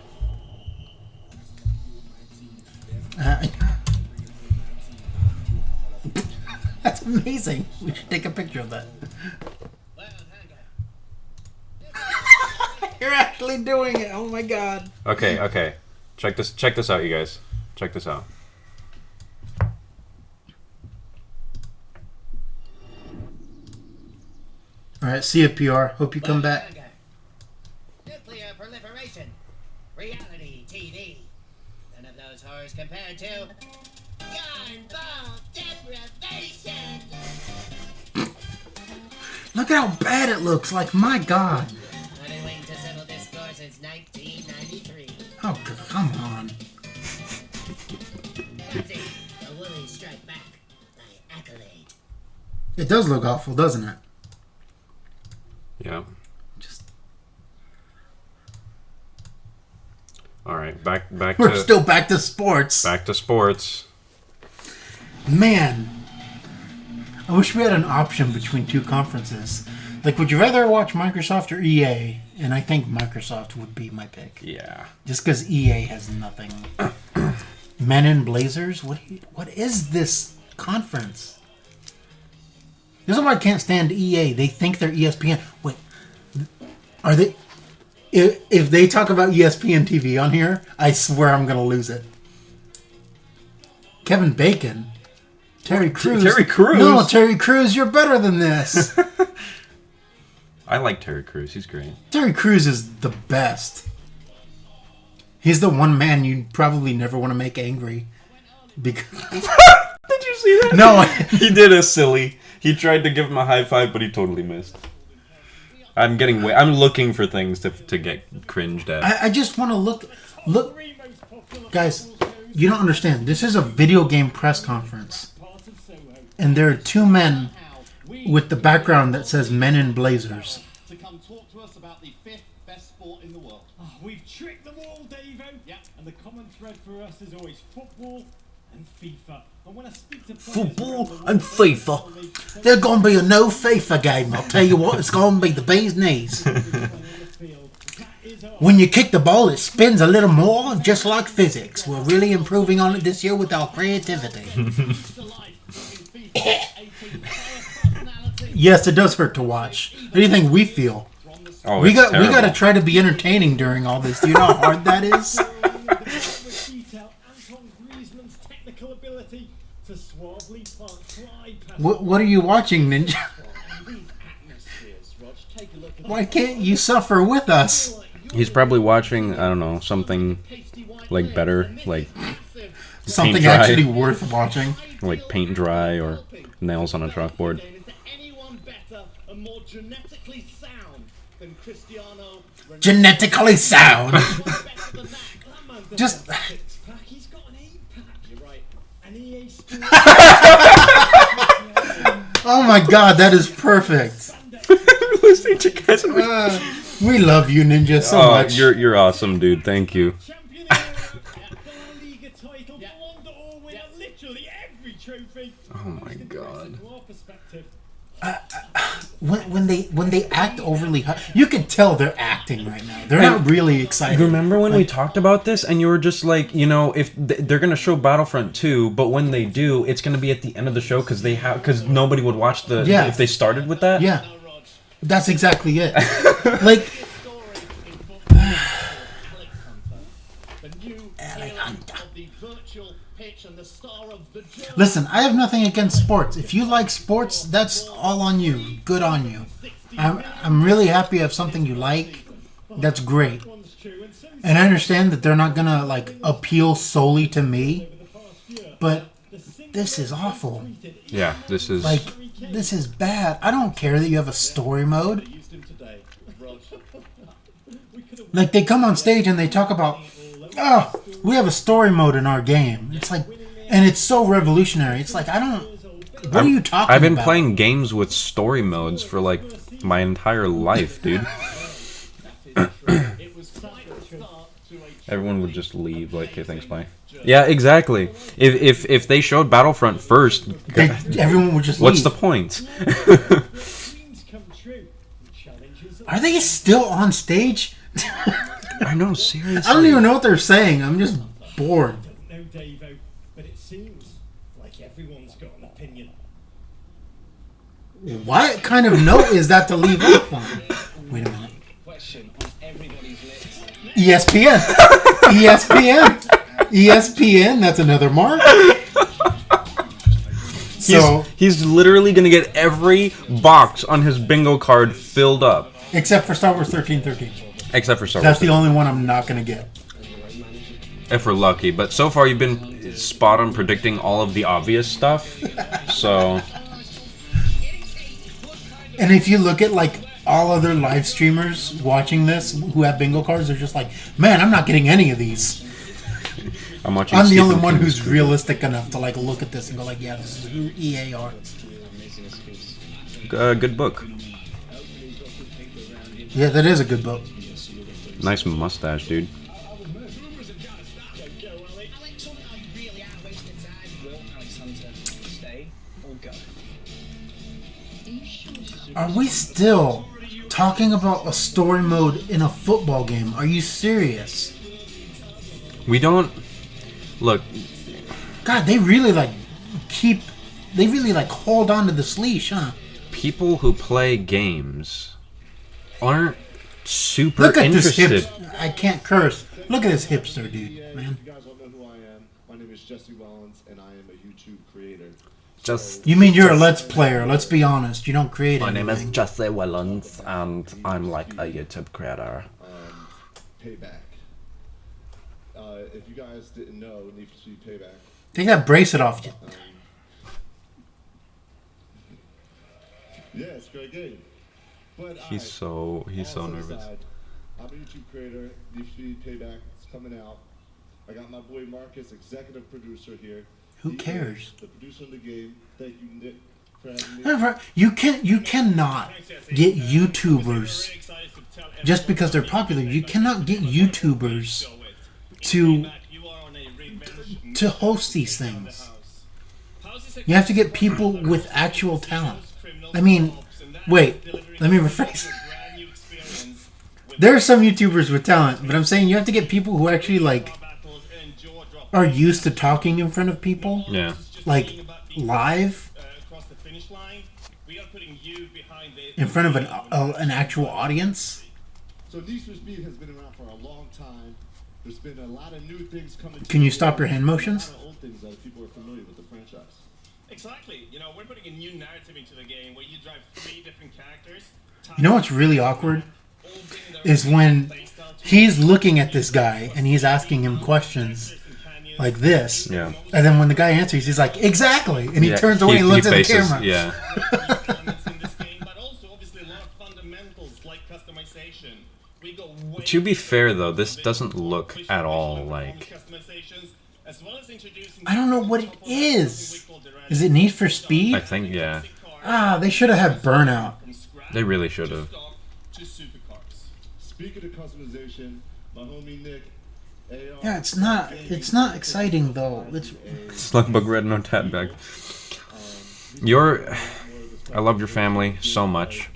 That's amazing. We should take a picture of that. You're actually doing it. Oh my god. Okay. Check this out, you guys. Check this out. Alright, see you, PR. Hope you come back. Nuclear proliferation. Reality TV. None of those horrors compared to gun ball deprivation. Look at how bad it looks. Like, my god. I've been waiting to settle this score since 1993. Oh, come on. That's it. The Woolies strike back. My accolade. It does look awful, doesn't it? Yeah. Just Alright, back We're to... still back to sports. Back to sports. Man, I wish we had an option between 2 conferences. Like, would you rather watch Microsoft or EA? And I think Microsoft would be my pick. Yeah. Just because EA has nothing. Men in Blazers? What is this conference? This is why I can't stand EA. They think they're ESPN. Wait, are they... If they talk about ESPN TV on here, I swear I'm going to lose it. Kevin Bacon? Terry Crews? Terry Crews? No, Terry Crews, you're better than this. I like Terry Crews. He's great. Terry Crews is the best. He's the one man you probably never want to make angry. Because Did you see that? No. He did a silly. He tried to give him a high five, but he totally missed. I'm looking for things to get cringed at. I just want to look. Guys, you don't understand. This is a video game press conference. And there are 2 men with the background that says Men in Blazers. To come talk to us about the 5th best sport in the world. Oh, we've tricked them all, Davo. Yeah. And the common thread for us is always football and FIFA. And when I speak to players Football around the world, and FIFA. There's going to be a no FIFA game. I'll tell you what, it's going to be the bee's knees. When you kick the ball, it spins a little more, just like physics. We're really improving on it this year with our creativity. Yes, it does hurt to watch. What do you think we feel? Oh, We it's got terrible. to try to be entertaining during all this. Do you know how hard that is? What are you watching, Ninja? Why can't you suffer with us? He's probably watching, I don't know, something like better, like Something Paint dry. actually worth watching. like paint dry or nails on a chalkboard. Is there anyone better and more genetically sound than Cristiano Ronaldo? Genetically sound. Better than that. That man doesn't Just- have a six-pack, he's got an 8-pack. You're right. An EA Sports. Oh my god, that is perfect. Listening to you guys. We love you, Ninja, so Oh, much. you're awesome, dude. Thank you. Champion of Europe, La Liga title, Ballon d'Or winner, literally every trophy. Oh my god. From our perspective, When they act overly high, you can tell they're acting right now. They're not really excited. Remember when we talked about this and you were just like, you know, if they're gonna show Battlefront 2, but when they do, it's gonna be at the end of the show because nobody would watch the Yeah. if they started with that. Yeah, that's exactly it. Like, The new era of the virtual pitch and the star of the journey. Listen, I have nothing against sports. If you like sports, that's all on you. Good on you. I'm really happy you have something you like. That's great. And I understand that they're not gonna like appeal solely to me, but this is awful. Yeah, this is Like, this is bad. I don't care that you have a story mode. Like, they come on stage and they talk about, oh, we have a story mode in our game. It's like, and it's so revolutionary. It's like, I don't. What are you talking about? I've been playing games with story modes for like my entire life, dude. Everyone would just leave like things play. Yeah, exactly. If they showed Battlefront first, everyone would just what's leave. the point? Are they still on stage? I know, seriously. I don't even know what they're saying. I'm just bored. No, Davo, but it seems like everyone's got an opinion. What kind of note is that to leave off on? Wait a minute. ESPN. ESPN. ESPN. That's another mark. So he's literally gonna get every box on his bingo card filled up, except for Star Wars 1313. except for Star Wars. That's the only one I'm not gonna get. If we're lucky. But so far, you've been spot on predicting all of the obvious stuff. So, And if you look at like all other live streamers watching this who have bingo cards, they're just like, man, I'm not getting any of these. I'm watching. I'm the Stephen only one King. who's realistic enough to like look at this and go like, yeah, this is who EA are. Good book. Yeah, that is a good book. Nice mustache, dude. Are we still talking about a story mode in a football game? Are you serious? We don't look. God, they really like they really like hold on to this leash, huh? People who play games aren't super Look at interested. this I can't curse. Look at this hipster dude, man. If you guys don't know who I am, my name is Jesse Wellens, and I am a YouTube creator. Just You mean you're a Let's Player? Let's be honest. You don't create my anything. name is Jesse Wellens, and I'm like a YouTube creator. Payback. If you guys didn't know, Need for Speed Payback. Take that bracelet off you. Yeah, it's a great game. But He's so nervous. I'm a YouTube creator. Need for Speed Payback is coming out. I got my boy Marcus, executive producer here. Who He cares? is the producer of the game. Thank you, Nick, for having me. You cannot get YouTubers just because they're popular. You cannot get YouTubers to host these things. You have to get people with actual talent. I mean, wait, let me rephrase. There are some YouTubers with talent, but I'm saying you have to get people who actually like are used to talking in front of people. Yeah. Like live in front of an actual audience. So Need for Speed has been around for a long time. There's been a lot of new things coming. Can you stop your hand motions? A lot of old things that people are familiar with the franchise. Exactly. You know, we're putting a new narrative into the game where you drive 3 different characters. You know what's really awkward? Is when he's looking at this guy and he's asking him questions like this. Yeah. And then when the guy answers, he's like, exactly. And he Yeah, turns away and looks at the faces, camera. Yeah. To be fair, though, this doesn't look at all like. I don't know what it is. Is it Need for Speed? I think, yeah. Ah, they should have had Burnout. They really should have. Speaking of customization, my homie Nick. Yeah, it's not exciting though. It's Slugbug Red No Tat Bag. I love your family so much.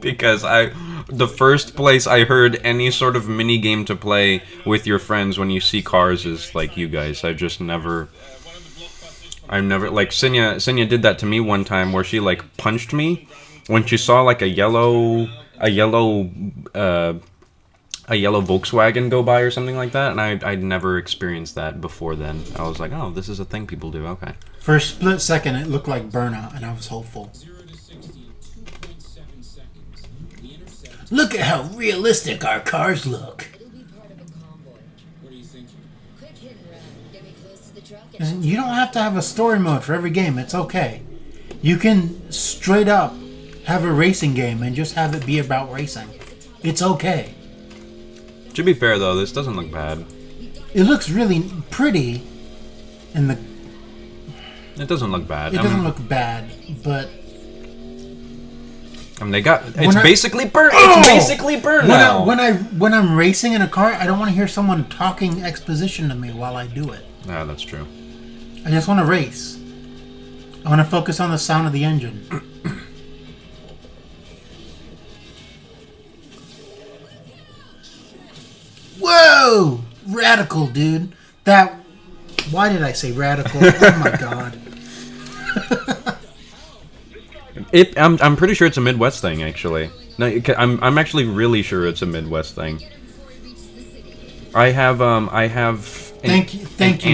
Because the first place I heard any sort of mini game to play with your friends when you see cars is like you guys. I never like Sinya did that to me one time where she like punched me when she saw like a yellow a yellow Volkswagen go by or something like that, and I'd never experienced that before then. I was like, oh, this is a thing people do. Okay. For a split second, it looked like Burnout, and I was hopeful. Look at how realistic our cars look. And you don't have to have a story mode for every game. It's okay. You can straight up have a racing game and just have it be about racing. It's okay. To be fair, though, this doesn't look bad. It looks really pretty, and it doesn't look bad. It doesn't look bad, but I mean, it's basically burn. Oh! It's basically Burnout. When I'm racing in a car, I don't want to hear someone talking exposition to me while I do it. Yeah, that's true. I just want to race. I want to focus on the sound of the engine. Whoa! Radical, dude. Why did I say radical? Oh my god. I'm pretty sure it's a Midwest thing, actually. No, I'm actually really sure it's a Midwest thing. I have Thank you,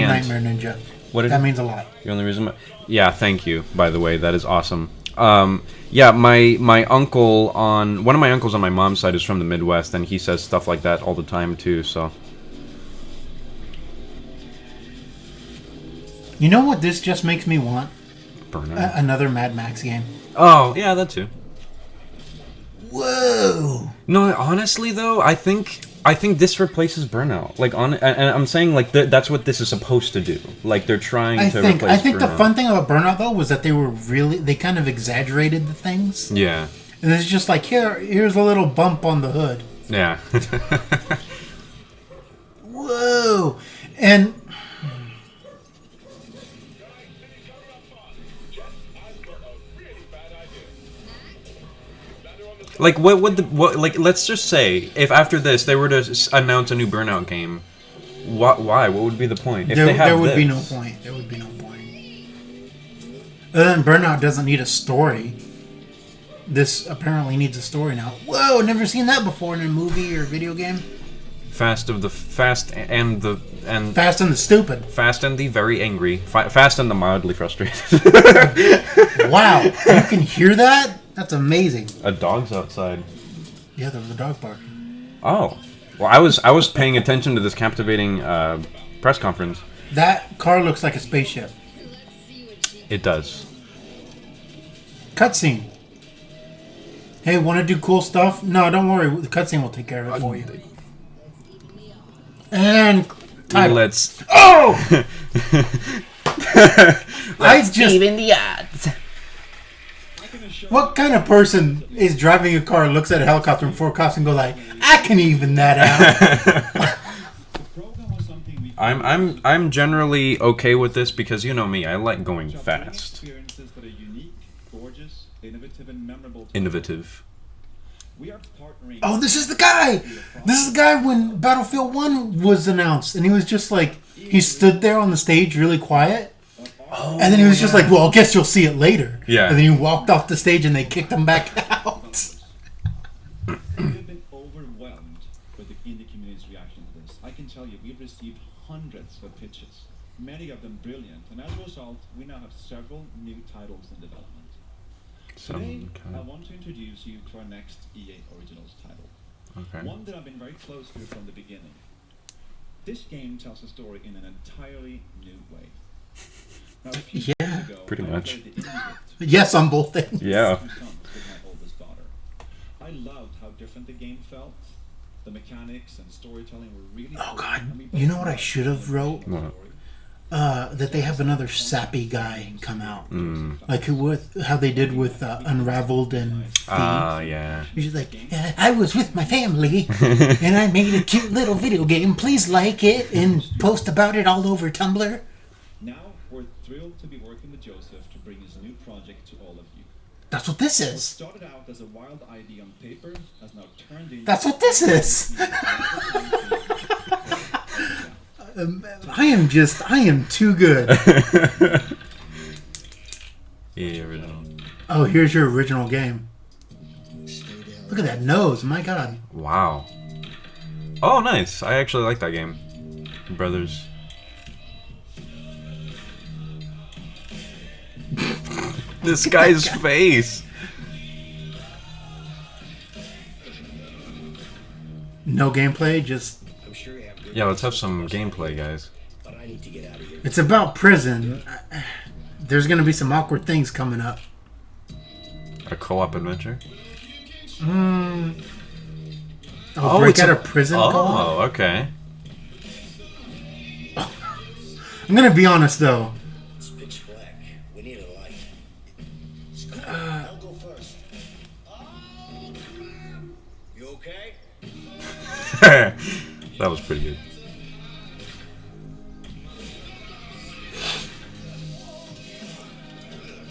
Nightmare Ninja. That means a lot. The only reason, yeah, thank you. By the way, that is awesome. Yeah, my uncle one of my uncles on my mom's side is from the Midwest, and he says stuff like that all the time too. So, you know what this just makes me want? Burnout. Another Mad Max game. Oh yeah, that too. Whoa! No, honestly though, I think this replaces Burnout. Like and I'm saying like that's what this is supposed to do. Like they're trying to replace Burnout. I think the fun thing about Burnout though was that they kind of exaggerated the things. Yeah. And it's just like here's a little bump on the hood. Yeah. Whoa! And like what like let's just say if after this they were to announce a new Burnout game, why? What would be the point? If there would be no point. There would be no point. Other than Burnout doesn't need a story. This apparently needs a story now. Whoa! Never seen that before in a movie or video game. Fast and the stupid. Fast and the very angry. Fast and the mildly frustrated. Wow! You can hear that? That's amazing. A dog's outside. Yeah, there was a dog barking. Oh, well, I was paying attention to this captivating press conference. That car looks like a spaceship. It does. Cutscene. Hey, want to do cool stuff? No, don't worry. The cutscene will take care of it for you. And title. Let's. Oh! Let's just in the odds. What kind of person is driving a car, looks at a helicopter and forecasts and go like, I can even that out. I'm generally okay with this because you know me, I like going fast. Innovative. Oh, this is the guy! This is the guy when Battlefield 1 was announced, and he was just like, he stood there on the stage really quiet. Oh, and then he was just like, well, I guess you'll see it later. Yeah. And then he walked off the stage and they kicked him back out. We've been overwhelmed with the indie community's reaction to this. I can tell you, we've received hundreds of pitches, many of them brilliant, and as a result, we now have several new titles in development. Today, I want to introduce you to our next EA Originals title. Okay. One that I've been very close to from the beginning. This game tells a story in an entirely new way. Now, a few years ago, pretty much. Yes, on both things. Yeah. I loved how different the game felt. The mechanics and storytelling were really. Oh God! You know what I should have wrote? What? That they have another sappy guy come out, like how they did with Unraveled and Thief. Yeah. He's like, I was with my family, and I made a cute little video game. Please like it and post about it all over Tumblr. Now we're thrilled to be working with Joseph to bring his new project to all of you. That's what this is. What started out as a wild idea on paper has now turned into. That's what this is. I am too good. Yeah, original. Oh, here's your original game. Look at that nose, my God. Wow. Oh, nice. I actually like that game. Brothers. This guy's face. No gameplay, just... Yeah, let's have some gameplay, guys. It's about prison. There's gonna be some awkward things coming up. A co-op adventure? Oh, break out of prison co-op? Oh, okay. I'm gonna be honest, though. It's pitch black. We need a light. I'll go first. You okay? That was pretty good.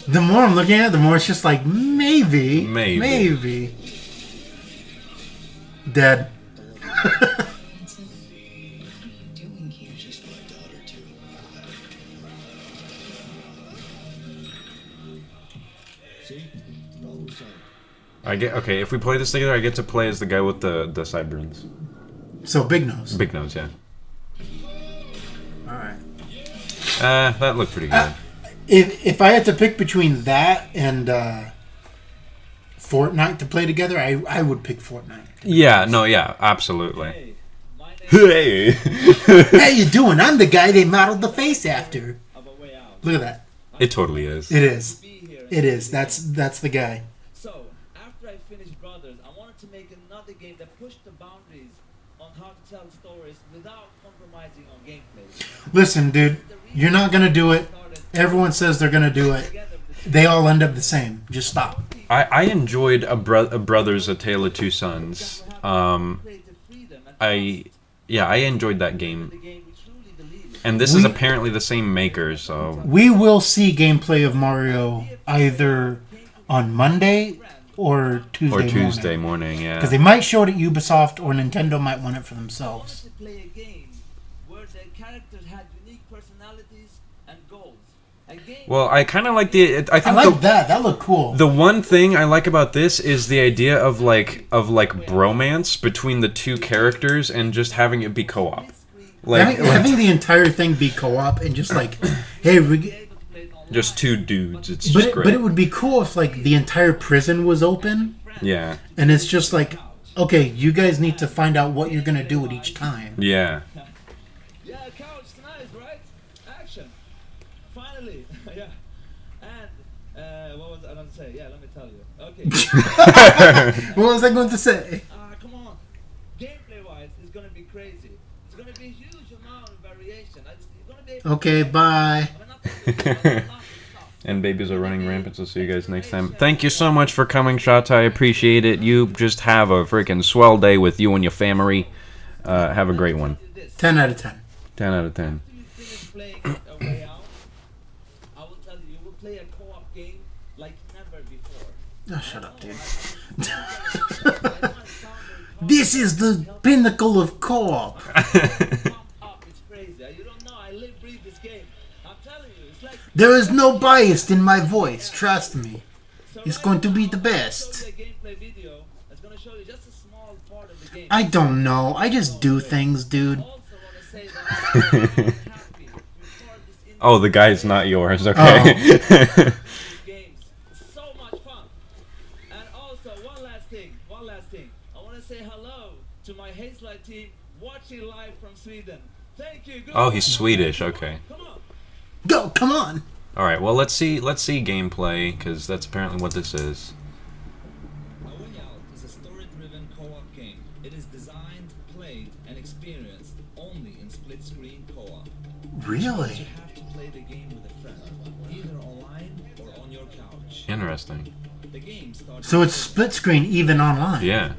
The more I'm looking at it, the more it's just like, maybe. Dead. I get okay. If we play this together, I get to play as the guy with the sideburns. So big nose. Big nose, yeah. All right. That looked pretty good. If I had to pick between that and Fortnite to play together, I would pick Fortnite. Yeah. No. Yeah. Absolutely. Hey. How you doing? I'm the guy they modeled the face after. Look at that. It totally is. It is. It is. That's the guy. So, after I finished Brothers, I wanted to make another game that pushed the boundaries on how to tell stories without compromising on gameplay. Listen, dude, you're not gonna do it. Everyone says they're gonna do it. They all end up the same. Just stop. I enjoyed a Brothers: A Tale of Two Sons. I enjoyed that game. And this is apparently the same maker, so... We will see gameplay of Mario either on Monday or Tuesday morning. Or Tuesday morning, yeah. Because they might show it at Ubisoft or Nintendo might want it for themselves. Play a game where the characters had unique personalities and goals. Well, I kind of like the... I like that. That looked cool. The one thing I like about this is the idea of bromance between the two characters and just having it be co-op. Having the entire thing be co-op and just like, hey, just two dudes. It's just great. But it would be cool if like the entire prison was open. Yeah. And it's just like, okay, you guys need to find out what you're gonna do at each time. Yeah. Yeah, couch, nice, right? Action. Finally, yeah. And what was I going to say? Yeah, let me tell you. Okay. What was I going to say? Come on. Gameplay-wise, it's gonna be crazy. It's gonna be a huge amount of variation. You're gonna be okay, bye. And babies are running rampant, so see you guys next time. Thank you so much for coming, Shot. I appreciate it. You just have a freaking swell day with you and your family. Have a great one. 10 out of 10. 10 out of 10. After you finish playing A Way Out, I will tell you, you will play a co-op game like never before. Oh, shut up, dude. This is the pinnacle of co-op. It's crazy. You don't know. I live, breathe this game. I'm telling you, it's like... There is no bias in my voice. Trust me. It's going to be the best. I don't know. I just do things, dude. Oh, the guy's not yours. Okay. Oh. So much fun. And also, one last thing. I want to say hello to my Hazelight team watching live from Sweden. Thank you. Oh, he's Swedish. Okay. Go, come on. All right. Well, let's see gameplay because that's apparently what this is. A Way Out is a story-driven co-op game. It is designed, played, and experienced only in split-screen co-op. Really? You have to play the game with a friend, either online or on your couch. Interesting. The game starts. So it's split screen even online. Yeah.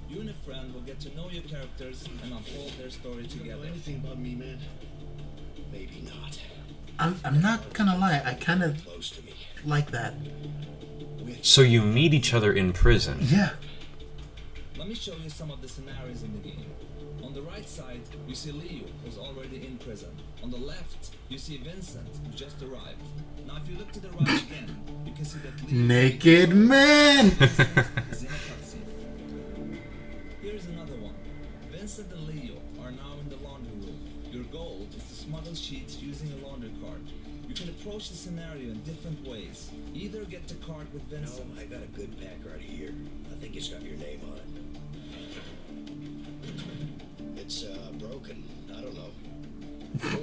You and a friend will get to know your characters and unfold their story together. Anything about me, man? Maybe not. I'm not gonna lie. I kind of like that. So you meet each other in prison. Yeah. Let me show you some of the scenarios in the game. On the right side, you see Leo, who's already in prison. On the left, you see Vincent, who just arrived. Now, if you look to the right again, you can see that Leo Naked man. is in a cutscene. Here's another one. Vincent and Leo are now in the laundry room. Your goal is to smuggle sheets using a laundry cart. You can approach the scenario in different ways. Either get the cart with Vincent. No, I got a good pack right here. I think it's got your name on it. It's broken. I don't know.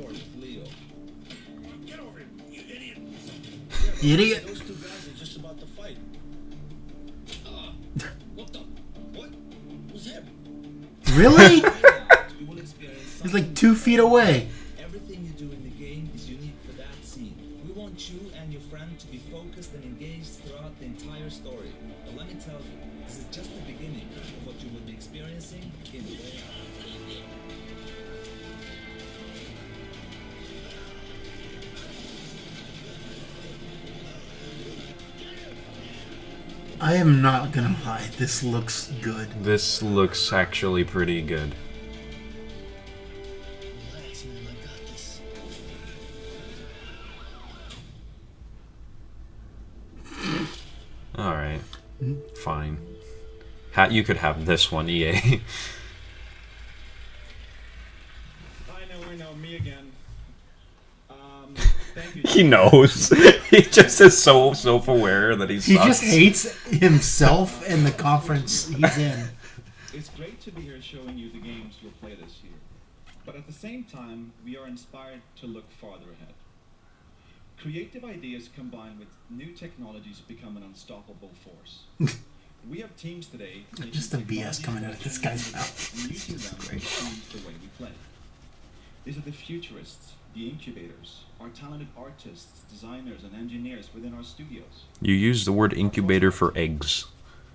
Or with Leo. Get over here, you idiot! Idiot. Those two guys are just about to fight. What the? What? Who's him? Really? You will experience He's like 2 feet away. everything you do in the game is unique for that scene. We want you and your friend to be focused and engaged throughout the entire story. But let me tell you, this is just the beginning of what you will be experiencing in the way out. I am not gonna lie, this looks good. This looks actually pretty good. Relax, man. I got this. Alright. Fine. You could have this one, EA. I know, me again. Thank you. He knows. He just is so self-aware that he sucks. He just hates himself and the conference he's in. It's great to be here showing you the games you'll play this year. But at the same time, we are inspired to look farther ahead. Creative ideas combined with new technologies become an unstoppable force. We have teams today Just the BS coming out of this guy's mouth. and using them to change the way we play. These are the futurists, the incubators, our talented artists, designers, and engineers within our studios. You use the word incubator for eggs.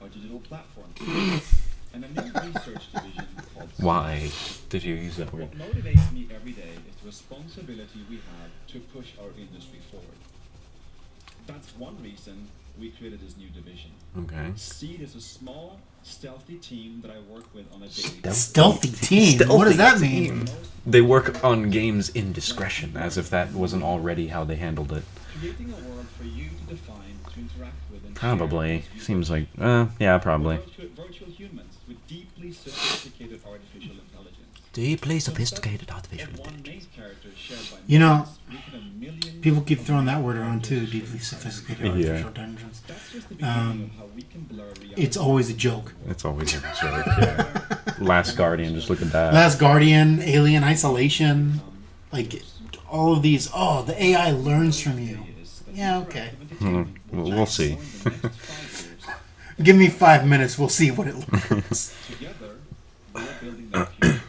Our digital platforms, and a new research division called Why did you use that word? What motivates me every day is the responsibility we have to push our industry forward. That's one reason we created this new division. Okay. Seed is a small, stealthy team that I work with on a daily basis. Stealthy team? What does that mean? They work on games in discretion, as if that wasn't already how they handled it. Creating a world for you to define, to interact with, and Probably. share. Seems like, yeah, probably. Virtual humans with deeply sophisticated artificial intelligence. Deeply sophisticated artificial One main character shared by You know, millions, reaching a million people keep throwing that word around too. Deeply sophisticated Yeah. artificial dungeons. That's just the beginning of how we can blur reality. It's always a joke. It's always a joke, yeah. Last Guardian, just look at that. Last Guardian, Alien Isolation, like all of these. Oh, the AI learns from you. Yeah, okay. We'll see. Give me 5 minutes. We'll see what it learns. Together, we're building that future.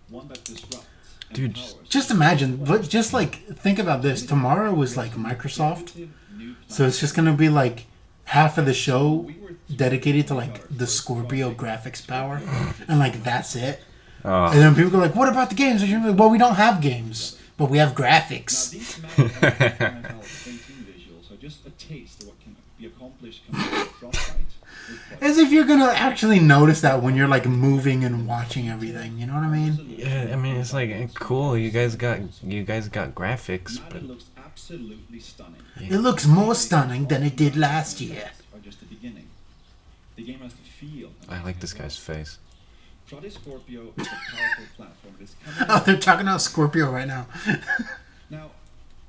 One that disrupts, Dude, empowers, Just imagine, but just like think about this. Tomorrow was like Microsoft, so it's just gonna be like half of the show dedicated to like the Scorpio graphics power, and like that's it. And then people go like, "What about the games?" And you're like, "Well, we don't have games, but we have graphics." These visuals are just a taste of what can be accomplished compared to Frostbite. As if you're gonna actually notice that when you're like moving and watching everything. You know what I mean? Yeah, I mean, it's like, cool, you guys got graphics, but... It looks absolutely stunning. It looks more stunning than it did last year. Are just the beginning. The game has to feel. I like this guy's face. Project Scorpio is a powerful platform that is coming. Oh, they're talking about Scorpio right now. Now,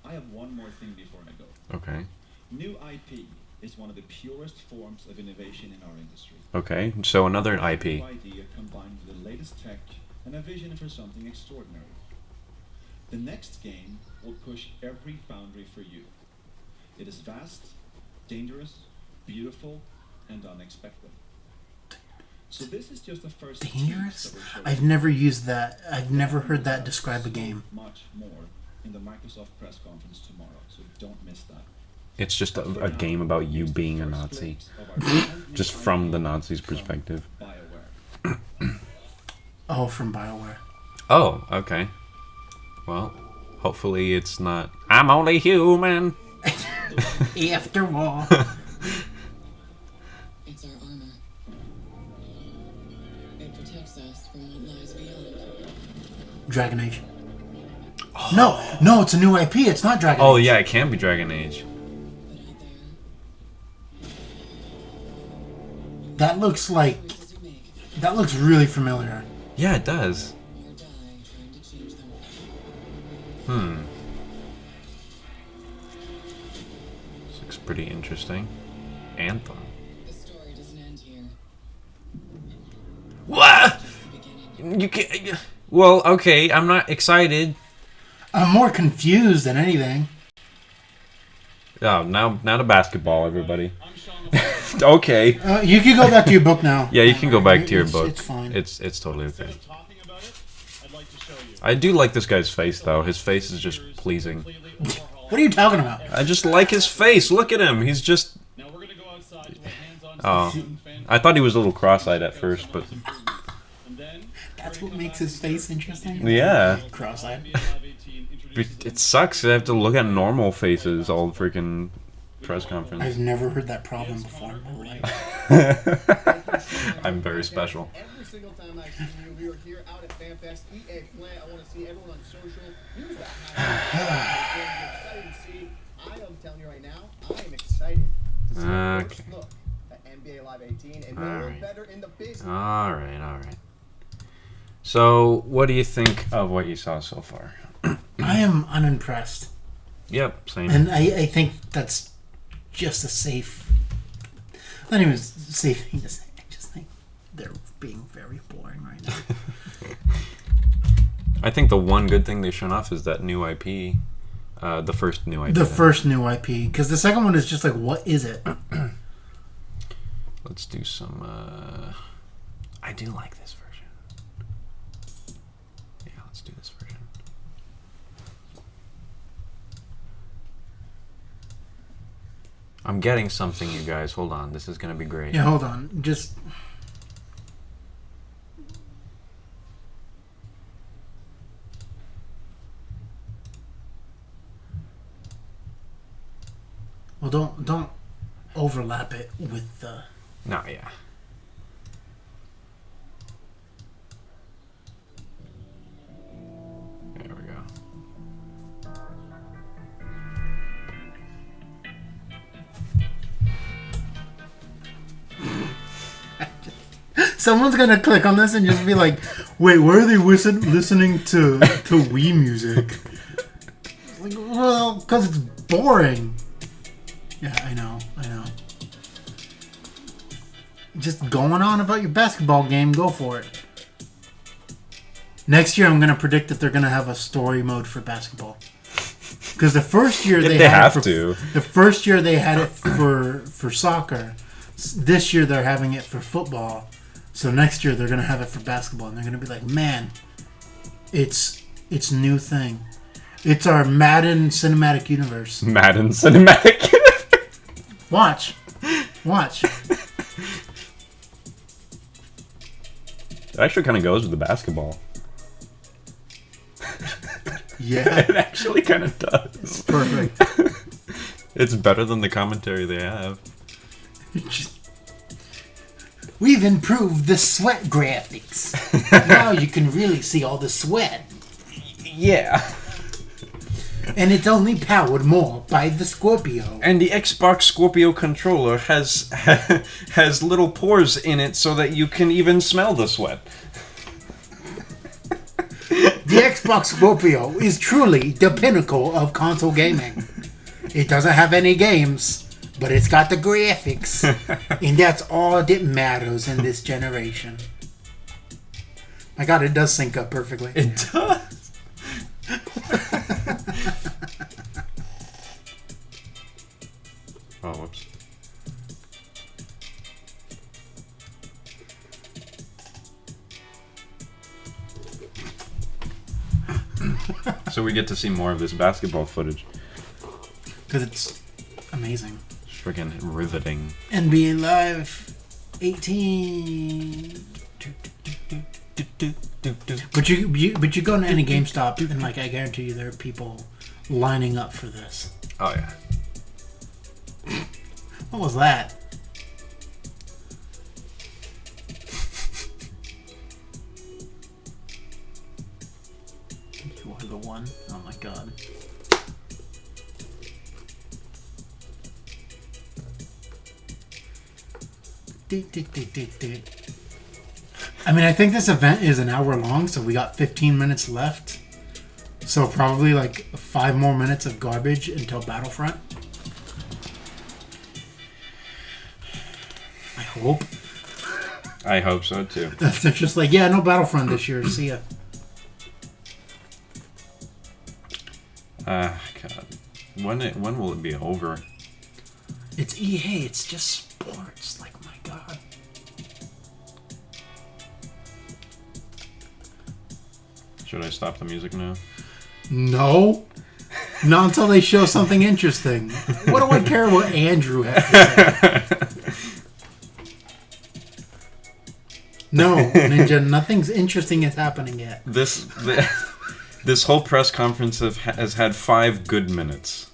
I have one more thing before I go. Okay. New IP is one of the purest forms of innovation in our industry. Okay, so another IP. New idea combined with the latest tech and a vision for something extraordinary. The next game will push every boundary for you. It is vast, dangerous, beautiful, and unexpected. So this is just the first Dangerous? tease that we're showing. I've never used that. I've never heard that describe a game. Much more in the Microsoft press conference tomorrow, so don't miss that. It's just a game about you being a Nazi. Just from the Nazis' perspective. Oh, from BioWare. Oh, okay. Well, hopefully it's not... I'm only human! After all. It's our armor. It protects us from what lies beyond. Dragon Age. No, it's a new IP. It's not Dragon Age. Oh, yeah, it can be Dragon Age. That looks like... That looks really familiar. Yeah, it does. Or die trying to change them. This looks pretty interesting. Anthem. The story doesn't end here. What? You can't. Well, okay. I'm not excited. I'm more confused than anything. Oh, now the basketball, everybody. Okay. You can go back to your book now. Yeah, you can go back to your book. It's fine. It's totally okay. I do like this guy's face, though. His face is just pleasing. What are you talking about? I just like his face. Look at him. He's just... Oh. I thought he was a little cross-eyed at first, but... That's what makes his face interesting? Yeah. Cross-eyed. It sucks to have to look at normal faces all freaking press conference. I've never heard that problem before in my life. I'm very special. Every single time I see you, we are here out at FanFest. EA Play. I want to see everyone on social. Use that. Excited to see. I am telling you right now, I am excited to see the first look at NBA Live 18 and no better in the business. All right. So, what do you think of what you saw so far? I am unimpressed. Yep, same. And I think that's just a safe... Not even a safe thing to say. I just think they're being very boring right now. I think the one good thing they've shown off is that new IP. The first new IP. The first new IP. Because the second one is just like, what is it? Let's do some... I do like this version. Yeah, let's do this version. I'm getting something, you guys. Hold on. This is going to be great. Yeah, hold on. Just... Well, don't overlap it with the... No, yeah. There we go. Someone's gonna click on this and just be like, wait, why are they listening to Wii music? Like, well, because it's boring. Yeah, I know. Just going on about your basketball game, go for it. Next year, I'm gonna predict that they're gonna have a story mode for basketball. Because the first year they had it for, the first year they had it for soccer. This year they're having it for football. So next year they're gonna have it for basketball, and they're gonna be like, man, it's new thing. It's our Madden cinematic universe. Madden cinematic universe. Watch. It actually kind of goes with the basketball. Yeah. It actually kind of does. It's perfect. It's better than the commentary they have. We've improved the sweat graphics. Now you can really see all the sweat. Yeah. And it's only powered more by the Scorpio. And the Xbox Scorpio controller has little pores in it so that you can even smell the sweat. The Xbox Scorpio is truly the pinnacle of console gaming. It doesn't have any games, but it's got the graphics. And that's all that matters in this generation. My God, it does sync up perfectly. It does. Oh, whoops. So we get to see more of this basketball footage. Because it's amazing. It's freaking riveting. NBA Live 18. But you go to any GameStop and like I guarantee you there are people lining up for this. Oh yeah. What was that? You are the one. Oh my God. I mean, I think this event is an hour long, so we got 15 minutes left. So probably like 5 more minutes of garbage until Battlefront. I hope. I hope so too. They're just like, yeah, no Battlefront this year. See ya. God. When will it be over? It's EA. It's just sports. Like, my God. Should I stop the music now? No. Not until they show something interesting. What do I care what Andrew has to say? No, Ninja, nothing's interesting is happening yet. This whole press conference has had 5 good minutes.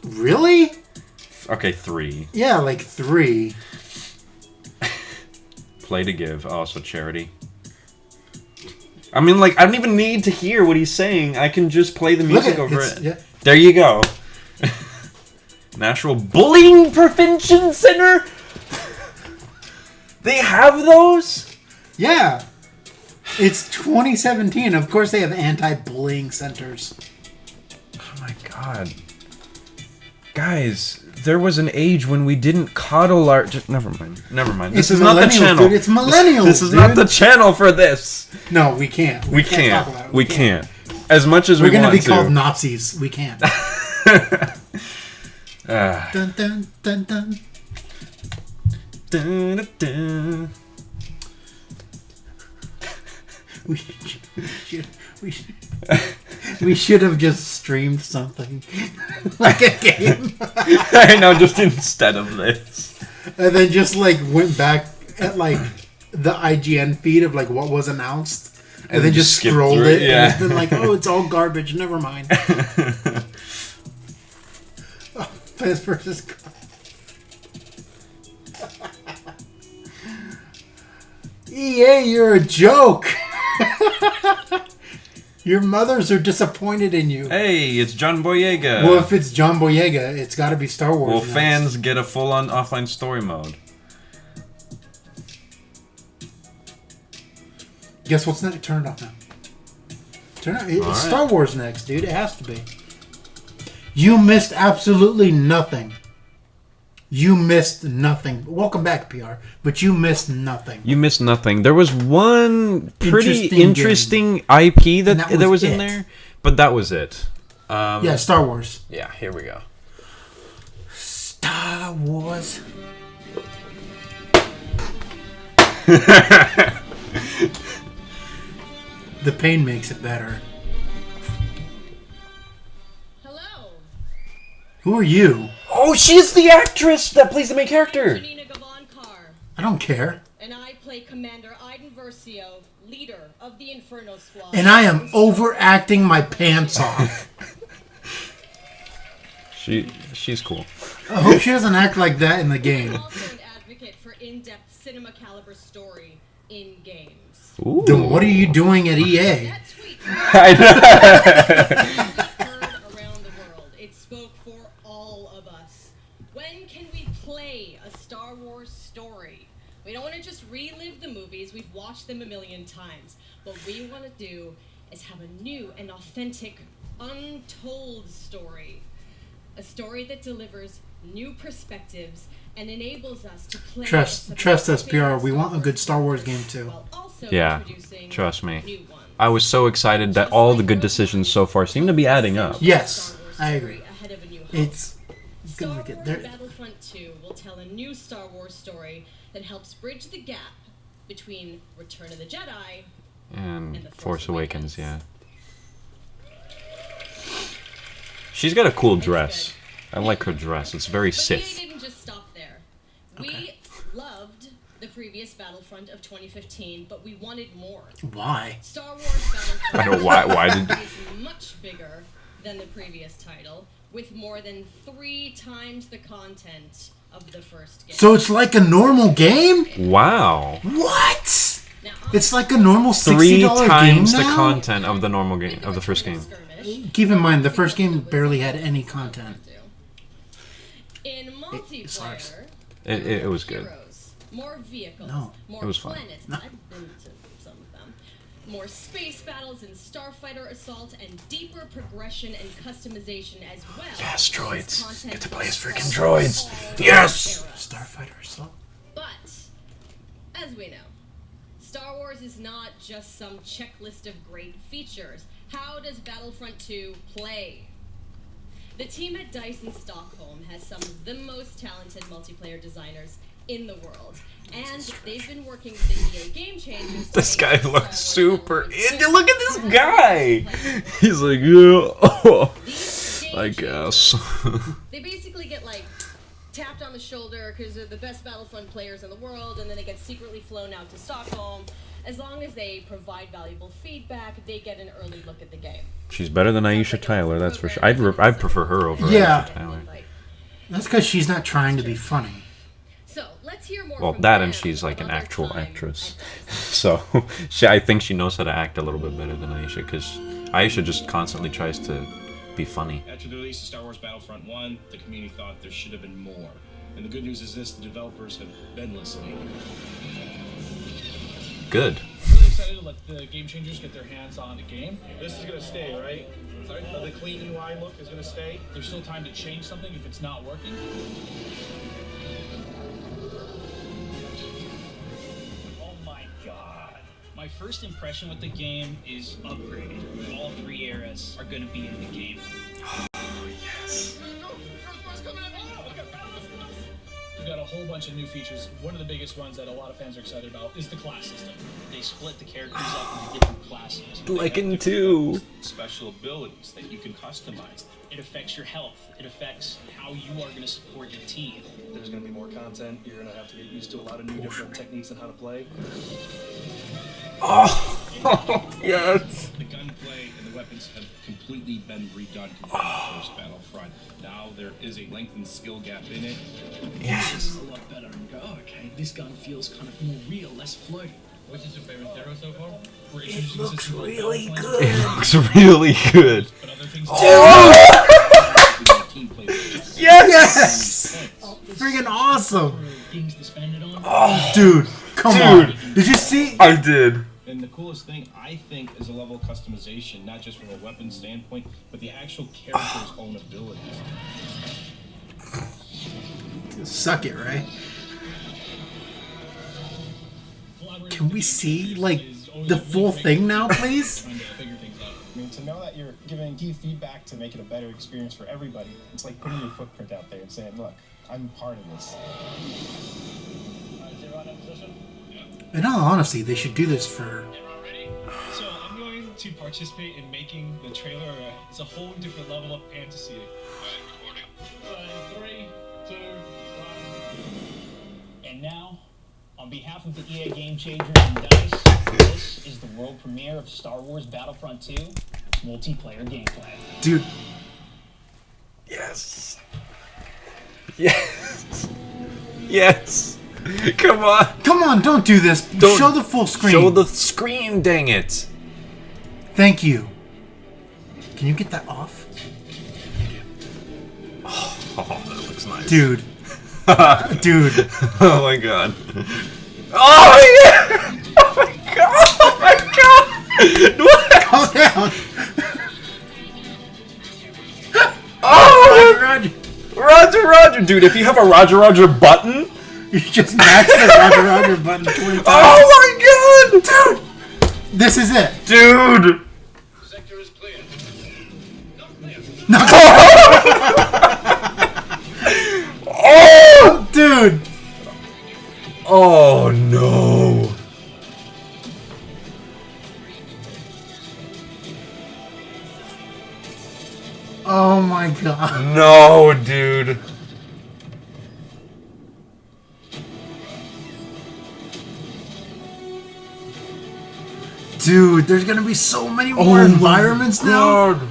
Really? Okay, 3. Yeah, like 3. Play to give. Oh, so charity. I mean, like, I don't even need to hear what he's saying. I can just play the music over it. Yeah. There you go. National Bullying Prevention Center? They have those? Yeah. It's 2017. Of course they have anti-bullying centers. Oh my god. Guys, there was an age when we didn't coddle our... Never mind. This is not the channel. Dude. It's millennials, This is not the channel for this. No, we can't. We can't. Talk about it. We can't. As much as We're we want to. We're going to be called Nazis. We can't. Dun, dun, dun, dun. Dun, dun, dun. We should have just streamed something like a game. I know, just instead of this, and then just like went back at like the IGN feed of like what was announced, and then just scrolled it. Yeah. And it's been like, oh, it's all garbage. Never mind. Plants vs. EA, you're a joke. Your mothers are disappointed in you. Hey, it's John Boyega. Well, if it's John Boyega, it's got to be Star Wars. Well, next. fans get a full-on offline story mode. Guess what's next? Turn it off now. Turn it. It's All right. Star Wars next, dude. It has to be. You missed absolutely nothing. You missed nothing. Welcome back, PR. But you missed nothing. You missed nothing. There was one pretty interesting IP that there was in there, but that was it. Yeah, Star Wars. Yeah, here we go. Star Wars. The pain makes it better. Hello. Who are you? Oh, she's the actress that plays the main character. I don't care. And I play Commander Iden Versio, leader of the Inferno Squad. And I am overacting my pants off. She's cool. I hope she doesn't act like that in the game. I'm also an advocate for in-depth cinema caliber story in games. Ooh. Then what are you doing at EA? I know. Around the world, it spoke for all of us. When can we play a Star Wars story? We don't want to just relive the movies. We've watched them a million times. What we want to do is have a new and authentic, untold story. A story that delivers new perspectives and enables us to play. Trust us, PR. We want a good Star Wars game too. Yeah, trust me. I was so excited that all the good decisions so far seem to be adding up. Yes, I agree. It's Star gonna get Wars there. Battlefront 2 will tell a new Star Wars story that helps bridge the gap between Return of the Jedi And The Force Awakens, yeah. She's got a cool dress. I like her dress. It's very But EA Sith. didn't just stop there. We loved the previous Battlefront of 2015, but we wanted more. Why? Star Wars Battlefront I know why did- is much bigger than the previous title, with more than 3 times the content of the first game. So it's like a normal game? Wow. What? It's like a normal $60 3 game times the now? content of the normal game, of the first game. Keep in mind, the first game barely had any content. In multiplayer, It was good. more vehicles, No. more It was fun. planets. No. I've been to some of them. More space battles and starfighter assault, and deeper progression and customization as well. Yes, droids. as content Get to play as from freaking all droids. the Yes! eras. Starfighter assault. But, as we know, Star Wars is not just some checklist of great features. How does Battlefront 2 play? The team at DICE in Stockholm has some of the most talented multiplayer designers in the world. And they've been working with the EA Game Changers. to This make guy Star looks Wars super Battlefront into. 2 Look at this have guy. multiplayer. He's like, yeah. These I Game guess. They basically get like tapped on the shoulder because they're the best Battlefront players in the world, and then they get secretly flown out to Stockholm. As long as they provide valuable feedback, they get an early look at the game. She's better than Aisha Tyler, that's for sure. I'd prefer her over Yeah. Aisha Tyler. That's because she's not trying to be funny. So let's hear more. Well, from that them and she's like an about their actual time actress. at DICE. So I think she knows how to act a little bit better than Aisha, because Aisha just constantly tries to be funny. After the release of Star Wars Battlefront 1, the community thought there should have been more. And the good news is this, the developers have been listening. Good. I'm really excited to let the Game Changers get their hands on the game. This is gonna stay, right? Sorry? The clean UI look is gonna stay. There's still time to change something if it's not working. Oh my god. My first impression with the game is upgraded. All 3 eras are gonna be in the game. We've got a whole bunch of new features. One of the biggest ones that a lot of fans are excited about is the class system. They split the characters up into different classes. Like in 2. Special abilities that you can customize. It affects your health. It affects how you are going to support your team. There's going to be more content. You're going to have to get used to a lot of new different techniques on how to play. Oh, yes. The gunplay and the weapons have completely been redone compared to the first Battlefront. Now there is a lengthened skill gap in it. This is a lot better. Oh, okay, this gun feels kind of more real, less floaty. What's your favorite hero so far? It looks really It good. looks really good. Oh! Yes! Yes! Freaking awesome! Things to spend it on. Oh, dude, come on. Did you see? I did. And the coolest thing, I think, is a level of customization, not just from a weapon standpoint, but the actual character's own abilities. Suck it, right? Can we see, like, the full thing now, please? I mean, to know that you're giving key feedback to make it a better experience for everybody, it's like putting your footprint out there and saying, look, I'm part of this. In all honesty, they should do this for... So I'm going to participate in making the trailer. It's a whole different level of fantasy. 3, 2, 1. And now, on behalf of the EA Game Changers and DICE, this is the world premiere of Star Wars Battlefront 2 multiplayer gameplay. Dude. Yes. Yes. Yes. Come on. Come on, don't do this. Don't show the full screen. Show the screen, dang it. Thank you. Can you get that off? Oh, that looks nice. Dude. Dude. Oh my god. Oh yeah! Oh my god! Oh my god! What? Calm down. Oh! Roger. Roger, Roger, dude! If you have a Roger, Roger button, you just maxed the Roger, Roger button 20 times. Oh my god, dude! This is it, dude. Sector is clear. Not clear. Oh, dude! Oh no! Oh my god! No, dude! Dude, there's gonna be so many more environments now. God.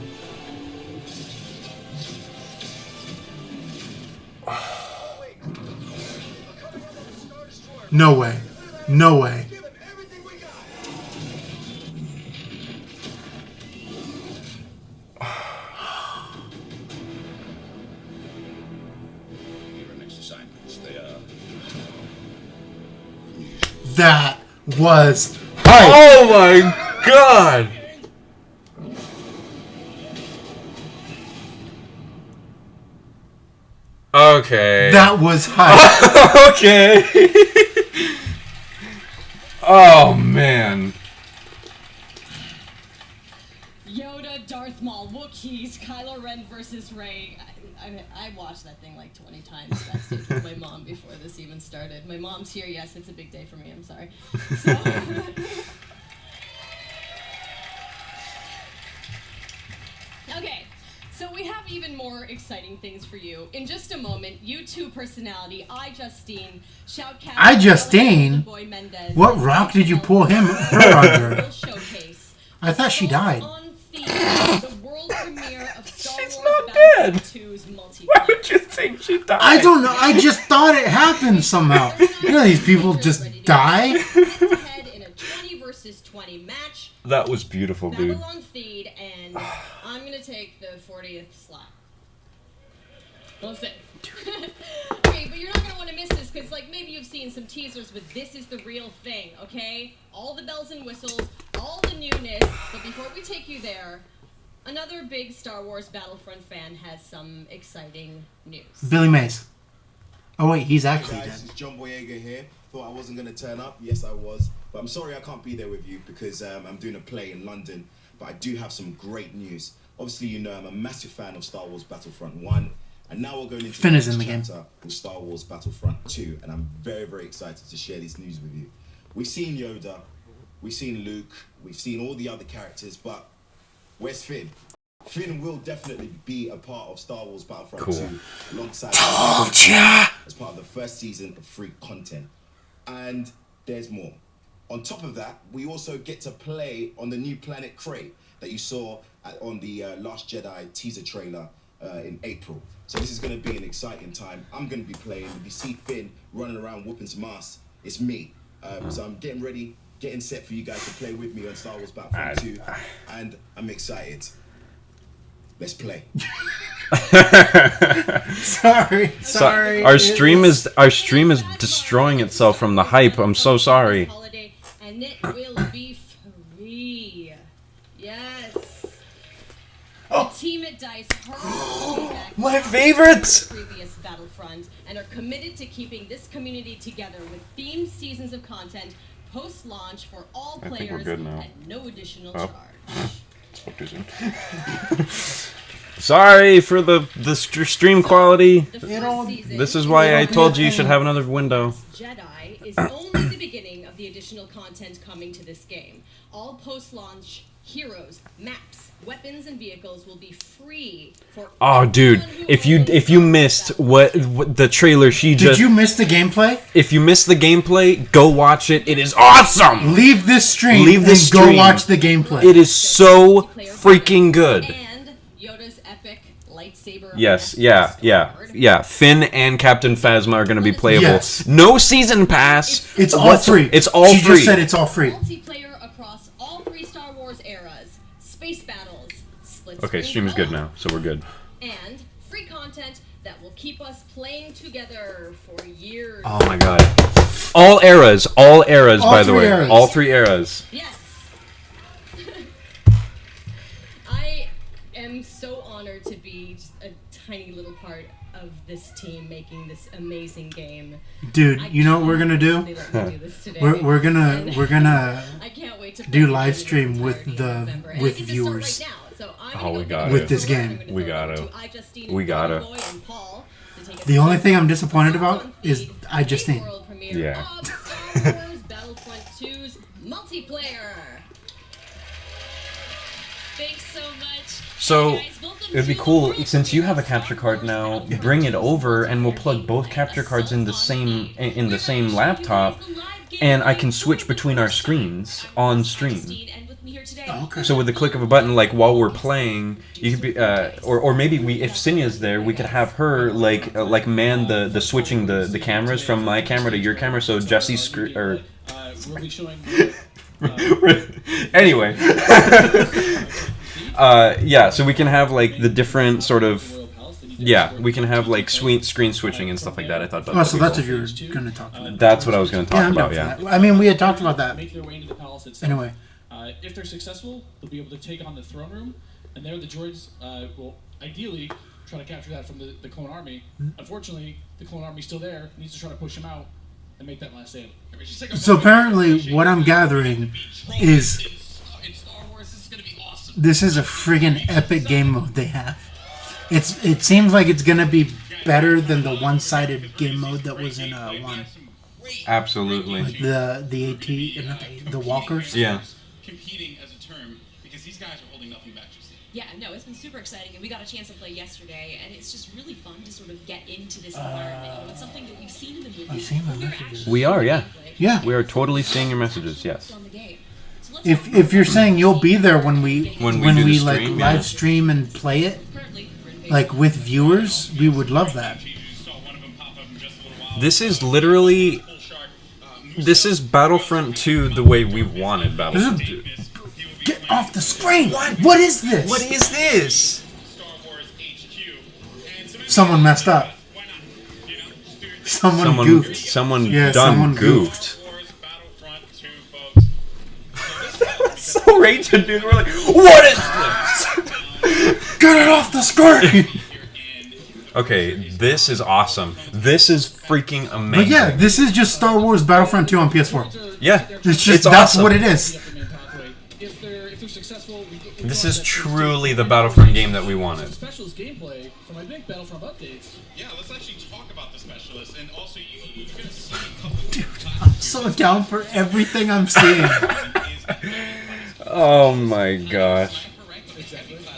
No way. No way. Your next assignments, That was hype. Oh my god! Okay. That was hype. Okay. Oh man. Yoda, Darth Maul, Wookiees, Kylo Ren versus Rey. I watched that thing like 20 times backstage with my mom before this even started. My mom's here. Yes, it's a big day for me. I'm sorry. So, okay. So we have even more exciting things for you. In just a moment, YouTube personality iJustine, Shoutcast, iJustine? Boy Mendez, What rock did you pull her under? Showcase. I thought she died. The world premiere of Star She's Wars not Battlefront dead. 2's multiplayer. Why would you think she died? I don't know. I just thought it happened somehow. You know, these people just die. Head in a 20 versus 20 match. That was beautiful, dude. Babylon Feed, and I'm gonna take the 40th slot. We'll see. Okay, but you're not gonna want to miss this because, like, maybe you've seen some teasers, but this is the real thing, okay? All the bells and whistles, all the newness. But before we take you there, another big Star Wars Battlefront fan has some exciting news. Billy Mays. Oh wait, he's actually Hey guys, dead. it's John Boyega here. Thought I wasn't going to turn up. Yes, I was. But I'm sorry I can't be there with you because I'm doing a play in London. But I do have some great news. Obviously, you know I'm a massive fan of Star Wars Battlefront 1. And now we're going into Finn is the in next the game. chapter with Star Wars Battlefront 2. And I'm very, very excited to share this news with you. We've seen Yoda. We've seen Luke. We've seen all the other characters. But where's Finn? Finn will definitely be a part of Star Wars Battlefront Cool. 2 alongside as part of the first season of free content. And there's more. On top of that, we also get to play on the new planet Krayt that you saw on the Last Jedi teaser trailer in April. So this is going to be an exciting time. I'm going to be playing. If you see Finn running around whooping some ass, it's me. So I'm getting ready, getting set for you guys to play with me on Star Wars Battlefront 2. And I'm excited. Let's play. Sorry. Our stream is destroying itself from the hype. I'm so sorry. Holiday, and it will be free. Yes. The team at DICE heard My favorites! previous Battlefront and are committed to keeping this community together with themed seasons of content post-launch for all I think we're players good now. at no additional Oh. charge. Spoke too soon. Sorry for the stream quality. This is why I told you should have another window. Jedi is only the beginning of the additional content coming to this game. All post-launch heroes, maps, weapons, and vehicles will be free for. Oh, dude! If you missed what the trailer she just. Did you miss the gameplay? If you missed the gameplay, go watch it. It is awesome. Leave this stream. Leave this and stream. Go watch the gameplay. It is so freaking good. And Yoda's epic lightsaber. Yes, yeah. Finn and Captain Phasma are going to be playable. Yes. No season pass. It's all free. It's all she free. Just said it's all free. Multiplayer across all three Star Wars eras, space battles, split Okay, stream is good now, so we're good. and free content that will keep us playing together for years. Oh my god. All eras, by the way. Eras. All three eras. Yes. I am so honored to be just a tiny little part of this team making this amazing game. Dude, you know what we're gonna do? They let me do this today. We're gonna I can't wait to do play live this stream with entirety of November. And with I get to start viewers. right now, so I'm Oh, gonna we go got get With it. this game. I'm gonna We go gotta. to iJustine, We gotta. Boy, and Paul to take us The only through thing I'm disappointed about is the iJustine. world premiere Yeah. of Star Wars Battlefront 2's multiplayer. Thanks so much. So Hey guys, welcome it'd be to the cool world since you premiere have a of Star capture card Wars now. Battlefront Bring it 2's over, and we'll multiplayer plug both game, capture cards in the same in the same We're gonna show you laptop, guys the live and I gameplay can switch for the between our first time. screens I'm on Ross stream. Epstein, and with me here today, Okay. So with the click of a button, like while we're playing, you could be, or maybe if Sinya's there, we could have her like man the switching the cameras from my camera to your camera, so Jesse's screen or. We'll be showing. Anyway, yeah, so we can have like the different sort of Yeah, we can have like screen switching and stuff like that. I thought that Oh, was so pretty that's cool. what you're going to talk about. That's what I was going to talk I'm about, down yeah. for that. I mean, we had talked about that. Make their way into the palace itself. Anyway. If they're successful, they'll be able to take on the throne room, and there the droids will ideally try to capture that from the clone army. Unfortunately, the clone army's still there, needs to try to push them out and make that last stand. So apparently, what I'm gathering is this is a friggin' epic game mode they have. It seems like it's gonna be better than the one-sided game mode that was in 1. Absolutely. Like the AT, the walkers. Yeah. Competing as a term because these guys are holding nothing back. You see. Yeah, no, it's been super exciting, and we got a chance to play yesterday, and it's just really fun to sort of get into this environment. You know, it's something that we've seen in the movie. I've seen my messages. We are, yeah. Yeah. We are totally seeing your messages, yes. If you're saying you'll be there when we do the like stream, live stream and play it, like with viewers, we would love that. This is literally... This is Battlefront 2 the way we wanted Battlefront 2. Get off the screen! What is this? What is this? Someone messed up. Someone goofed. Someone Yeah, done someone goofed. So raging, dude. We're like, what is this? Get it off the screen! Okay, this is awesome. This is freaking amazing. But yeah, this is just Star Wars Battlefront 2 on PS4. Yeah, it's just that's awesome. what it is. This is truly the Battlefront game that we wanted. Specialist gameplay from I think Battlefront updates. Yeah, let's actually talk about the specialists, and also you're gonna see a couple. Dude, I'm so down for everything I'm seeing. Oh my gosh.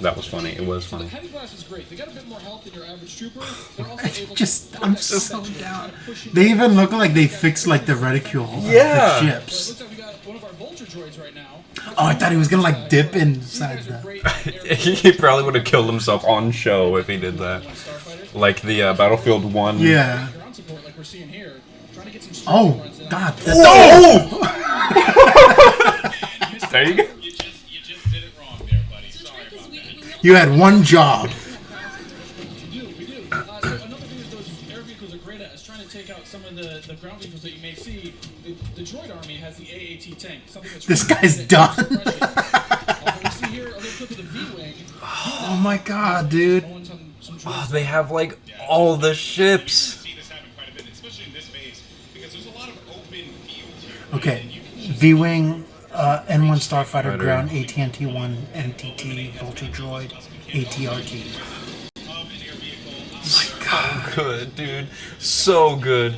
That was funny. It was funny. Heavy blast is great. They got a bit more health than your average trooper. They're also able I'm so down. They even look like they fixed like the reticule of the ships. Looks like we got one of our vulture droids right now. Oh, I thought he was gonna like dip inside the. He probably would have killed himself on show if he did that. Like the Battlefield 1. Yeah. Like we're seeing here, trying to get some Oh God! Whoa! There you go. You had one job. We do. So another thing that those air vehicles are great at is trying to take out some of the ground vehicles that you may see. The droid army has the AAT tank. Something that's This really guy's good at done. we see here a little clip of the V-wing. Oh my God, dude! Oh, they have like all the ships. Okay, V-wing, N1 Starfighter, ground AT&T 1, NTT, Vulture Droid, ATRT. Oh my God, good, dude. So good.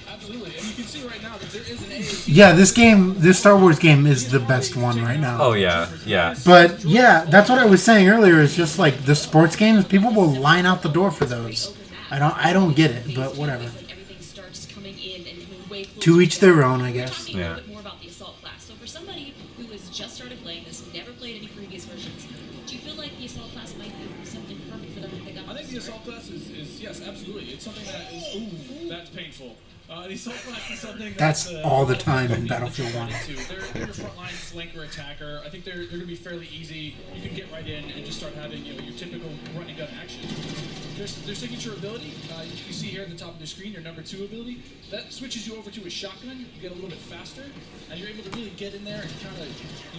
Absolutely, and you can see right now that there is an AAT. Yeah, this Star Wars game is the best one right now. Oh yeah, yeah. But yeah, that's what I was saying earlier. Is just like the sports games, people will line out the door for those. I don't get it, but whatever. To each their own, I guess. Yeah. More about the assault class. So for somebody who has just started playing this, never played any previous versions, do you feel like the assault class might be something perfect for them to pick up? I think the assault class is yes, absolutely. It's something that is ooh, that's painful. The assault class is something That's all the time in Battlefield 1. They're your frontline flanker attacker. I think they're going to be fairly easy. You can get right in and just start having your typical run and gun action. Their signature ability, you see here at the top of the screen, your number 2 ability, that switches you over to a shotgun. You get a little bit faster, and you're able to really get in there and kind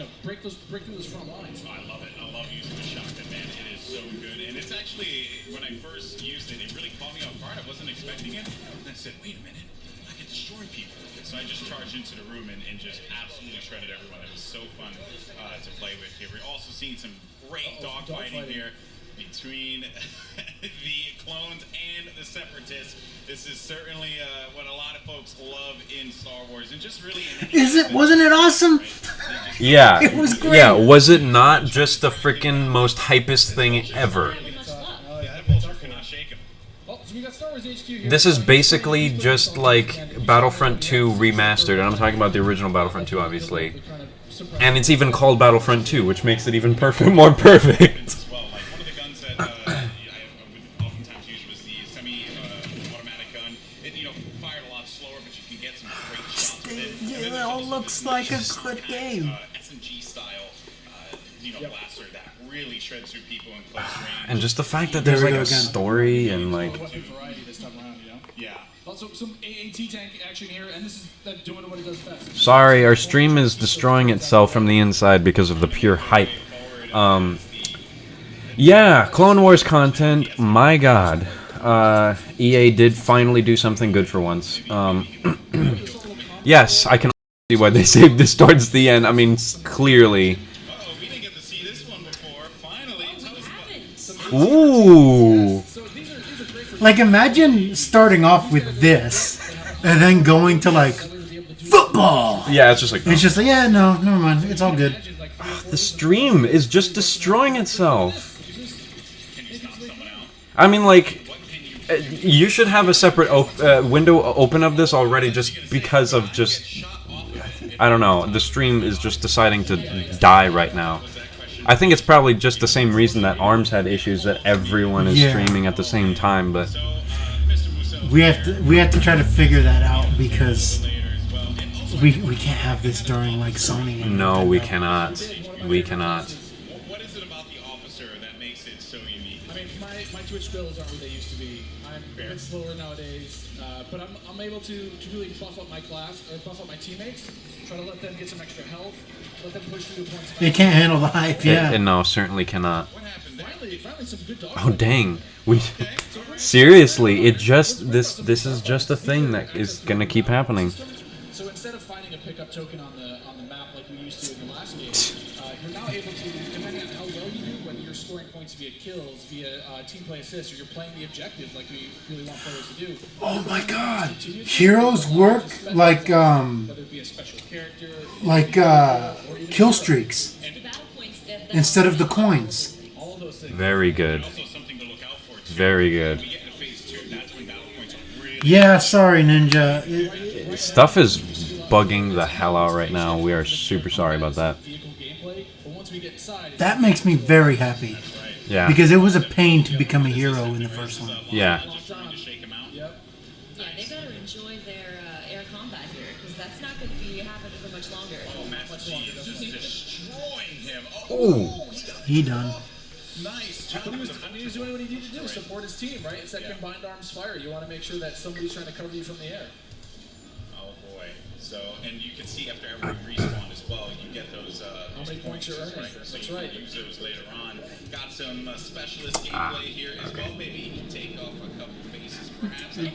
of break through those front lines. I love it. I love using the shotgun, man. It is so good, and it's actually when I first used it, it really caught me off guard. I wasn't expecting it, and I said, "Wait a minute, I can destroy people." So I just charged into the room and just absolutely shredded everyone. It was so fun to play with here. We're also seeing some great dogfighting here between the clones and the separatists. This is certainly what a lot of folks love in Star Wars, and just really. Wasn't it awesome? Yeah. It was great. Yeah, was it not just the freaking most hypest thing ever? This is basically just like Battlefront 2 remastered, and I'm talking about the original Battlefront 2, obviously. And it's even called Battlefront 2, which makes it even more perfect. It all looks like a good game. blaster that really shreds through people in close range. And just the fact that there's like a story and like. Weapon variety this time around, you know? Yeah. Also, some AAT tank action here, and this is doing what it does best. Sorry, our stream is destroying itself from the inside because of the pure hype. Yeah, Clone Wars content. My God, EA did finally do something good for once. Yes, I can see why they saved this towards the end. I mean, clearly. Ooh. Like, imagine starting off with this and then going to like football. Yeah, it's just like. It's just like, yeah, no, never mind. It's all good. The stream is just destroying itself. I mean, like, you should have a separate window open of this already, just because of I don't know. The stream is just deciding to die right now. I think it's probably just the same reason that ARMS had issues, that everyone is streaming at the same time. But we have to try to figure that out, because we can't have this during like Sony. And no, we cannot. We cannot. What is it about the officer that makes it so unique? I mean, my Twitch skills aren't what they used to be. I'm a bit slower nowadays, but I'm able to really buff up my class, or buff up my teammates, try to let them get some extra health, let them push through the points. They can't handle the hype, yeah. No, certainly cannot. Finally some good dog. Oh dang! Seriously, this is just a thing that is gonna keep happening. So instead of finding a pickup token on the map like we used to in the last game, you're now able to, depending on how well you do, whether you're scoring points via kills, via team play assists, or you're playing the objective like we really want players to do. Oh my God! Heroes work like kill streaks instead of the coins. Very good. Very good. Yeah, sorry, Ninja. Stuff is bugging the hell out right now. We are super sorry about that. That makes me very happy. Yeah. Because it was a pain to become a hero in the first one. Yeah. Yeah, they better enjoy their air combat here, because that's not going to be happening for much longer. Oh, Master Chief is just destroying him. Ooh. He done. Nice. I mean, he was doing what he needed to do, support his team, right? It's that combined arms fire. You want to make sure that somebody's trying to cover you from the air. Oh boy. So, and you can see after every respawn as well, you get those how many points you're earning. Right? So That's you right. can use those later on. Got some specialist gameplay here as well. Maybe take off a couple faces perhaps. In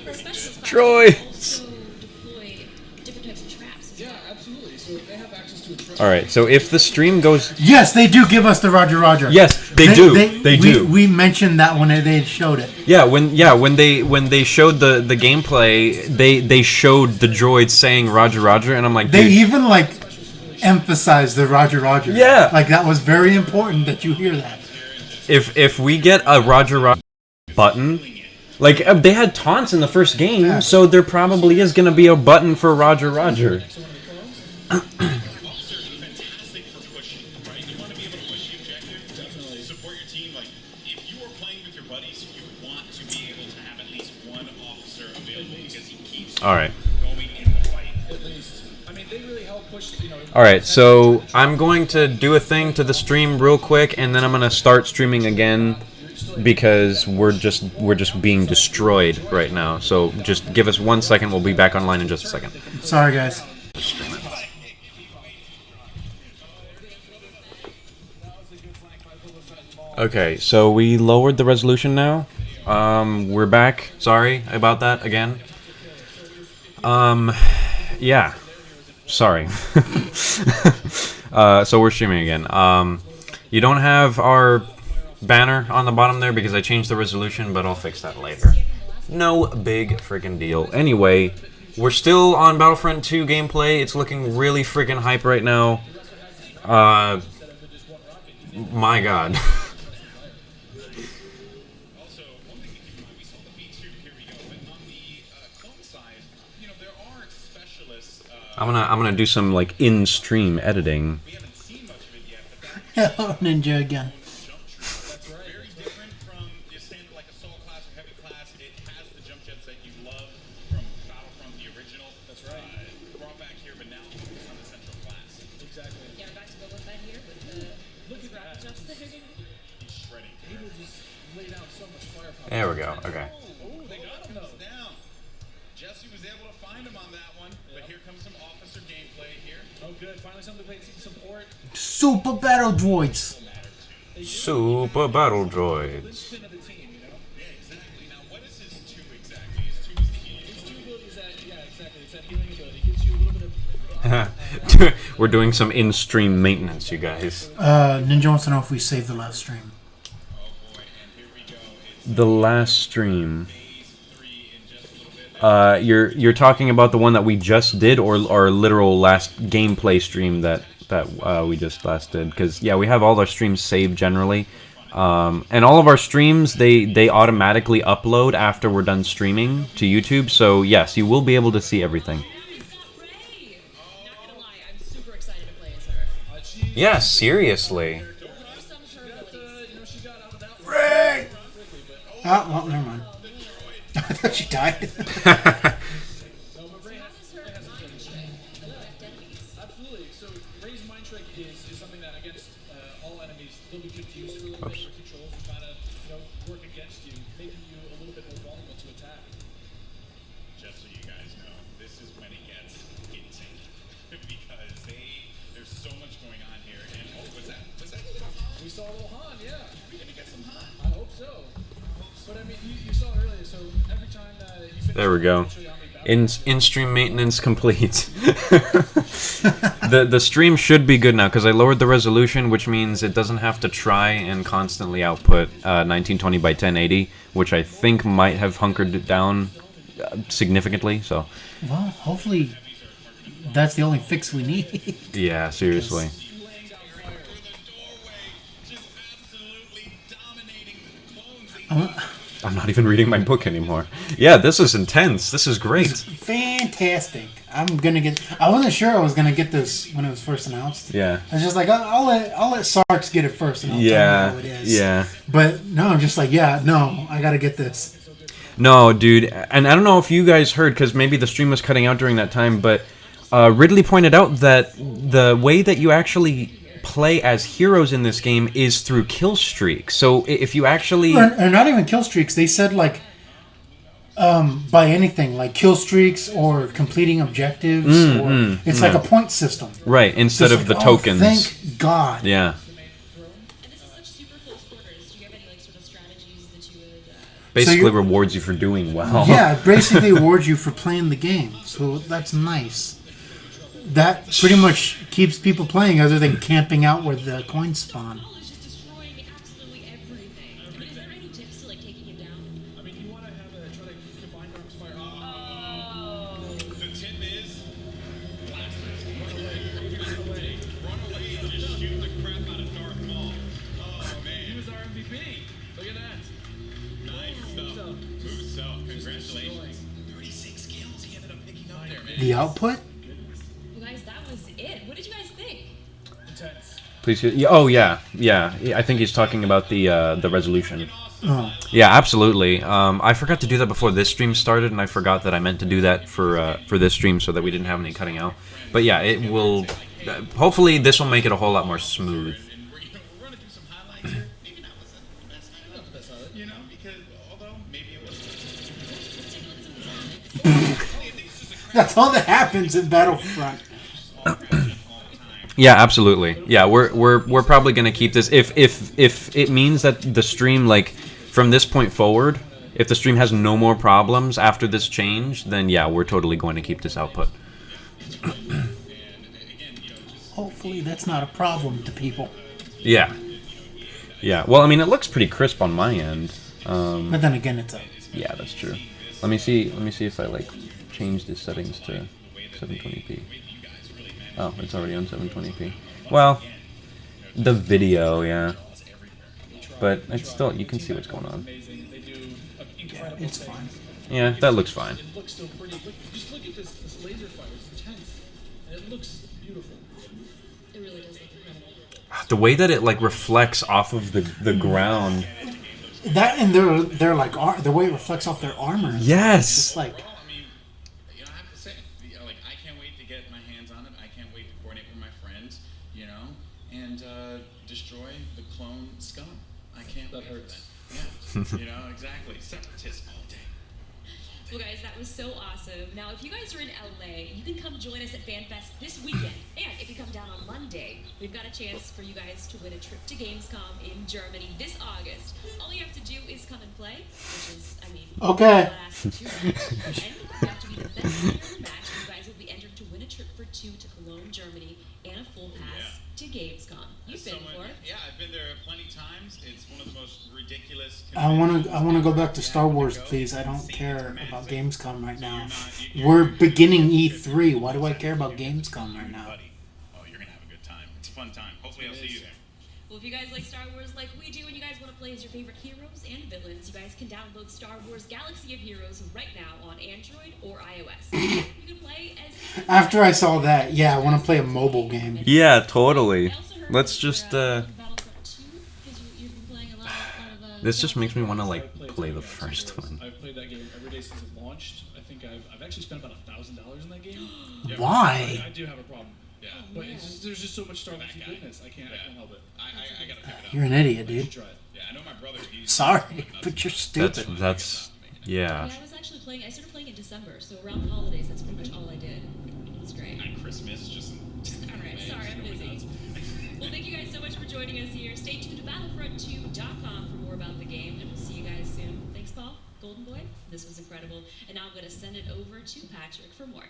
the specialist class, Troy. you also deploy different types of traps. Yeah, absolutely. So they have access to a trap. All right. So if the stream goes, Yes, they do give us the Roger Roger. yes, they do. They do. We mentioned that when they showed it. Yeah, when they showed the gameplay, they showed the droid saying Roger Roger, and I'm like, They dude, even like emphasized the Roger Roger. Yeah. Like that was very important that you hear that. if we get a Roger Roger button, like they had taunts in the first game, so there probably is gonna be a button for Roger Roger. Fantastic for pushing, right? You want to be able to push the objective, definitely support your team. Like, if you are playing with your buddies, you want to be able to have at least one officer available because he keeps All right. going in the fight. At least. I mean, they really help push, All right, so I'm going to do a thing to the stream real quick, and then I'm gonna start streaming again because we're just being destroyed right now. So just give us 1 second. We'll be back online in just a second. Sorry, guys. Okay, so we lowered the resolution now. We're back. Sorry about that again. Yeah. Sorry. So we're streaming again. You don't have our banner on the bottom there because I changed the resolution, but I'll fix that later. No big freaking deal. Anyway, we're still on Battlefront 2 gameplay. It's looking really freaking hype right now. My God. I'm gonna do some like in-stream editing. Hello, Ninja again. Very different from your standard like assault class or heavy class. It has the jump jets that you love from Battlefront the original. That's right. Brought back here, but now it's on the central class. Exactly. Yeah, we're back to go with that here with the There we go. Okay. Oh, they got him down. Jesse was able to find him on that one, but here comes some officer gameplay here. Oh, good. Finally, something to play support. Super battle droids. Super battle droids. We're doing some in-stream maintenance, you guys. Ninja wants to know if we saved the last stream. The last stream. You're talking about the one that we just did, or our literal last gameplay stream that we just last did? Because yeah, we have all our streams saved generally, and all of our streams they automatically upload after we're done streaming to YouTube. So yes, you will be able to see everything. Yeah, seriously. Ray! Oh, well, never mind. I thought she died. Absolutely. So Ray's mind trick is something that against all enemies they'll be confused for a little bit. Your controls will kind of work against you, making you a little bit more vulnerable to attack. Just so you guys know, this is when it gets insane because there's so much going on here. And was that We saw a little Han, yeah. We're gonna get some Han. I hope so. But I mean, you saw it earlier. So every time you finish, There we go. In-stream maintenance complete. The stream should be good now because I lowered the resolution, which means it doesn't have to try and constantly output 1920 by 1080, which I think might have hunkered it down significantly. So. Well, hopefully that's the only fix we need. Yeah, seriously. I'm not even reading my book anymore. Yeah, this is intense. This is great. Fantastic. I wasn't sure I was gonna get this when it was first announced. Yeah. I was just like, I'll let Sarks get it first, and I'll tell you how it is. Yeah. But no, I'm just like, I gotta get this. No, dude, and I don't know if you guys heard because maybe the stream was cutting out during that time, but Ridley pointed out that the way that you actually play as heroes in this game is through kill streaks. So if you actually or not even kill streaks, they said like by anything like kill streaks or completing objectives, or it's like a point system, right? Instead of the tokens. Thank God. Yeah. Basically rewards you for doing well. Yeah, it basically rewards you for playing the game. So that's nice. That pretty much keeps people playing other than camping out where the coins spawn. The output? You guys, that was it. What did you guys think? Please. Oh yeah. I think he's talking about the resolution. Oh. Yeah, absolutely. I forgot to do that before this stream started, and I forgot that I meant to do that for this stream so that we didn't have any cutting out. But yeah, it will. Hopefully, this will make it a whole lot more smooth. That's all that happens in Battlefront. Yeah, absolutely. Yeah, we're probably gonna keep this if it means that the stream, like from this point forward, if the stream has no more problems after this change, then yeah, we're totally going to keep this output. Hopefully that's not a problem to people. Yeah. Well, I mean, it looks pretty crisp on my end. But then again, it's a. Yeah, that's true. Let me see if I like change the settings to 720p. Oh, it's already on 720p. Well, the video, yeah. But it's still, you can see what's going on. Yeah, it's fine. Yeah, that looks fine. It looks so pretty. Just look at this laser fire. It's intense. And it looks beautiful. It really does look incredible. The way that it like reflects off of the ground. That and they're like the way it reflects off their armor. Yes. It's just like. You know, I have to say, like, I can't wait to get my hands on it. I can't wait to coordinate with my friends, you know, and destroy the clone scum. I can't wait hurts. for that. Yeah, you know, exactly. Separatists all day. Well, guys, that was so awesome. Now, if you guys are in LA, you can come join us at FanFest this weekend. And if you come down on Monday, we've got a chance for you guys to win a trip to Gamescom in Germany this August. All you have to do is come and play, which is, I mean, Okay. not asking too much. And you have to be the best player in the match. You guys will be entered to win a trip for 2 to Cologne, Germany, and a full pass to Gamescom. You've been before. Yeah, I've been there plenty times. It's one of the most ridiculous. I wanna go back to Star Wars, please. I don't care about Gamescom right now. We're beginning E3. Why do I care about Gamescom right now? Oh, you're gonna have a good time. It's a fun time. Hopefully, I'll see you there. Well, if you guys like Star Wars like we do and you guys want to play as your favorite heroes and villains, you guys can download Star Wars Galaxy of Heroes right now on Android or iOS. You can play as... After I saw that, yeah, I want to play a mobile game. Yeah, totally. Let's just this just makes me want to like play the first one. I've played that game every day since it launched. I think I've actually spent about $1,000 in that game. Why? I do have a problem. Yeah, but it's just, there's just so much Star Wars goodness. I can't help it. I gotta pick it up. You're an idiot, dude. Try it. Yeah, I know my brother. Sorry, but you're stupid. That's yeah. I was actually playing, I started playing in December, so around the holidays, that's pretty much all I did. It was great. At Christmas, just. Alright, sorry, I'm busy. Well, thank you guys so much for joining us here. Stay tuned to Battlefront2.com for more about the game, and we'll see you guys soon. Thanks, Paul, Golden Boy. This was incredible. And now I'm going to send it over to Patrick for more.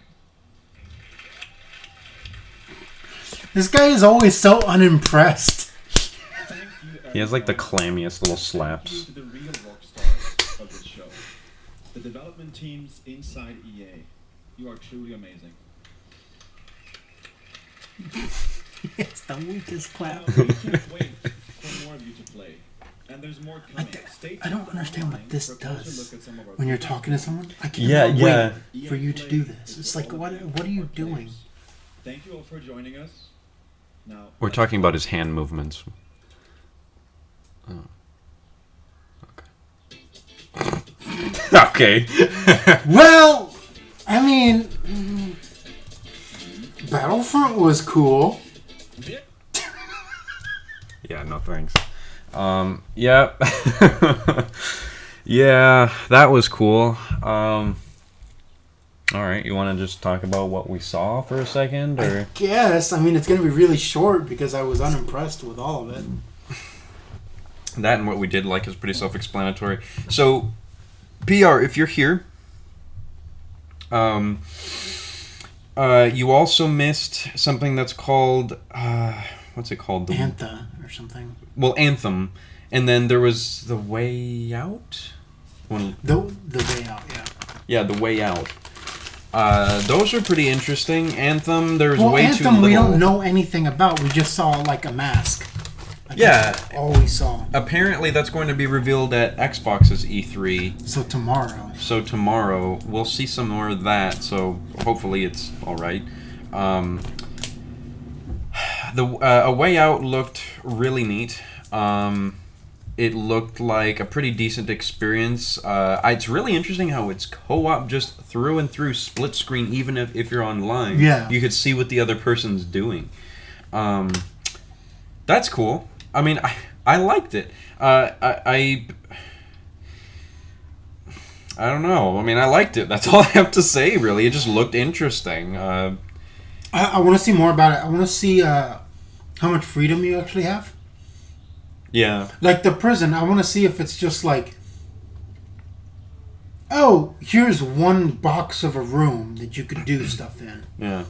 This guy is always so unimpressed. He has like the clammiest little slaps. To the real rock stars of this show, the development teams inside EA. You are truly amazing. It's the weakest clap. We can't wait for more of you to play. And there's more coming. I don't understand what this does. When you're talking to someone, I Yeah, cannot yeah. wait for you to do this. It's like, what are you doing? Thank you all for joining us. Now We're talking about his hand movements. Oh. Okay. Well, I mean, Battlefront was cool. Yeah, no thanks. Yeah. Yeah, that was cool. Alright, you want to just talk about what we saw for a second? Or? Yes, I mean, it's going to be really short because I was unimpressed with all of it. That and what we did like is pretty self-explanatory. So, PR, if you're here, you also missed something that's called, what's it called? Anthem or something. Well, Anthem. And then there was The Way Out? The Way Out, yeah. Yeah, The Way Out. Those are pretty interesting. Anthem, there's way Anthem, too little. we don't know anything about. We just saw, like, a mask. Yeah. That's all we saw. Apparently, that's going to be revealed at Xbox's E3. So tomorrow. We'll see some more of that, so hopefully it's alright. A Way Out looked really neat. It looked like a pretty decent experience. It's really interesting how it's co-op just through and through, split screen, even if you're online. Yeah. You could see what the other person's doing. That's cool. I mean, I liked it. I don't know. I mean, I liked it. That's all I have to say, really. It just looked interesting. I want to see more about it. I want to see how much freedom you actually have. Yeah. Like the prison, I want to see if it's just like, oh, here's one box of a room that you could do stuff in. Yeah.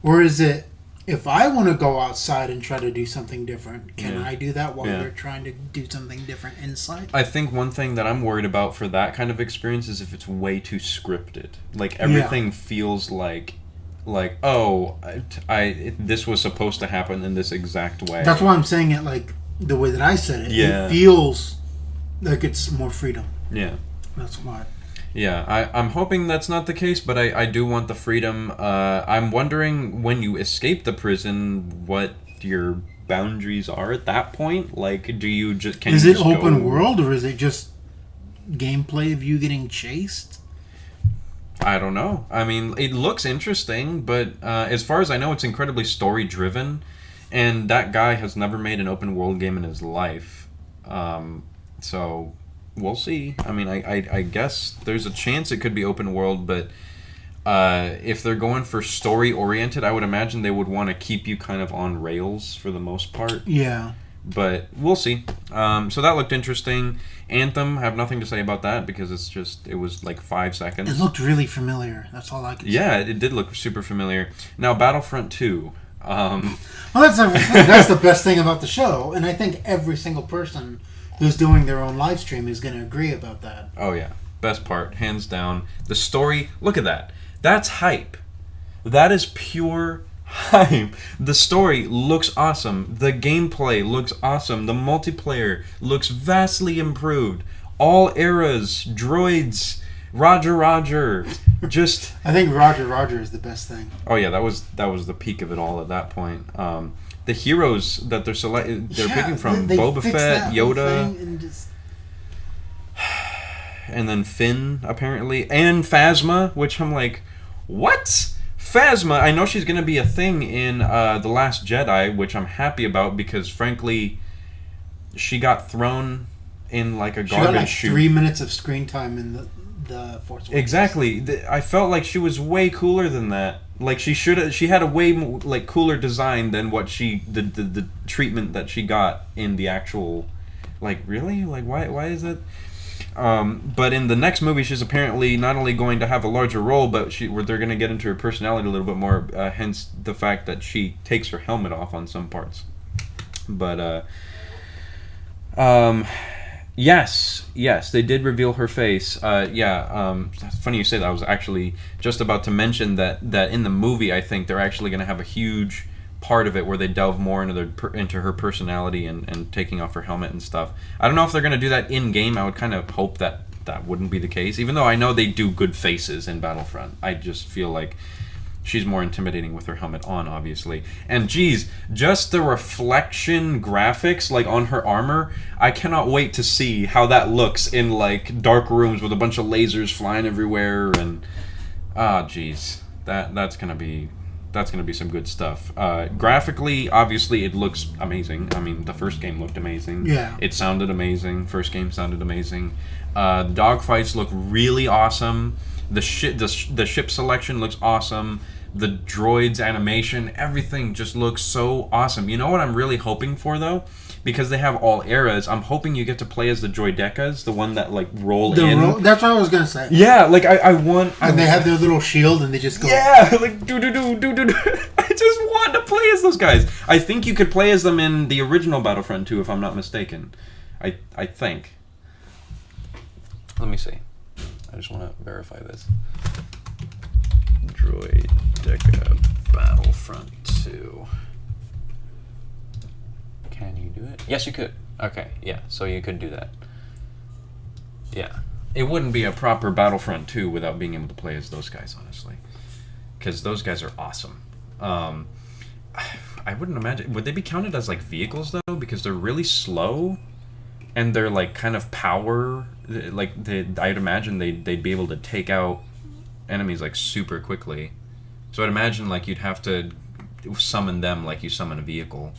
Or is it, if I want to go outside and try to do something different, can I do that while you're trying to do something different inside? I think one thing that I'm worried about for that kind of experience is if it's way too scripted. Like, everything feels like oh, this was supposed to happen in this exact way. That's why I'm saying it like the way that I said it. Yeah. It feels like it's more freedom. Yeah. That's why. Yeah, I'm hoping that's not the case, but I do want the freedom. I'm wondering when you escape the prison, what your boundaries are at that point. Like, do you just Is it open world or is it just gameplay of you getting chased? I don't know. I mean, it looks interesting, but as far as I know, it's incredibly story driven, And that guy has never made an open world game in his life. So we'll see. I mean, I guess there's a chance it could be open world, but if they're going for story oriented, I would imagine they would want to keep you kind of on rails for the most part. Yeah. But we'll see. So that looked interesting. Anthem, I have nothing to say about that because it was like 5 seconds. It looked really familiar. That's all I can say. Yeah, it did look super familiar. Now, Battlefront 2. Well, that's the best thing about the show, and I think every single person who's doing their own live stream is going to agree about that. Oh, yeah. Best part, hands down. The story, look at that. That's hype. That is pure hype. The story looks awesome. The gameplay looks awesome. The multiplayer looks vastly improved. All eras, droids, Roger. Just I think Roger is the best thing. Oh yeah, that was the peak of it all at that point. The heroes that they're picking from, they Boba Fett, Yoda, and and then Finn apparently, and Phasma, which I'm like, what? Phasma, I know she's going to be a thing in The Last Jedi, which I'm happy about because, frankly, she got thrown in like a garbage chute. She got like chute. 3 minutes of screen time in the Force Awakens. Exactly. I felt like she was way cooler than that. Like she had a way like cooler design than what the treatment that she got in the actual. Like really? Like why is that? But in the next movie, she's apparently not only going to have a larger role, but where they're going to get into her personality a little bit more. Hence the fact that she takes her helmet off on some parts. But yes, they did reveal her face. It's funny you say that. I was actually just about to mention that in the movie, I think they're actually going to have a huge part of it where they delve more into her personality and taking off her helmet and stuff. I don't know if they're going to do that in game. I would kind of hope that wouldn't be the case, even though I know they do good faces in Battlefront. I just feel like she's more intimidating with her helmet on, obviously. And geez, just the reflection graphics like on her armor, I cannot wait to see how that looks in like dark rooms with a bunch of lasers flying everywhere and geez, that's gonna be some good stuff. Graphically, obviously, it looks amazing. I mean, the first game looked amazing. Yeah. It sounded amazing. First game sounded amazing. Dogfights look really awesome. The ship selection looks awesome. The droids animation, everything just looks so awesome. You know what I'm really hoping for though? Because they have all eras, I'm hoping you get to play as the droidekas, the one that like roll in. That's what I was gonna say. Yeah, like I want. And they have their little shield and they just go. Yeah, like do. I just want to play as those guys. I think you could play as them in the original Battlefront 2, if I'm not mistaken. I think. Let me see. I just want to verify this. Droideka Battlefront 2. Can you do it? Yes, you could. Okay, yeah, so you could do that. Yeah. It wouldn't be a proper Battlefront 2 without being able to play as those guys, honestly. Because those guys are awesome. I wouldn't imagine... Would they be counted as, like, vehicles, though? Because they're really slow, and they're, like, kind of power... Like, I'd imagine they'd be able to take out enemies, like, super quickly. So I'd imagine, like, you'd have to summon them like you summon a vehicle.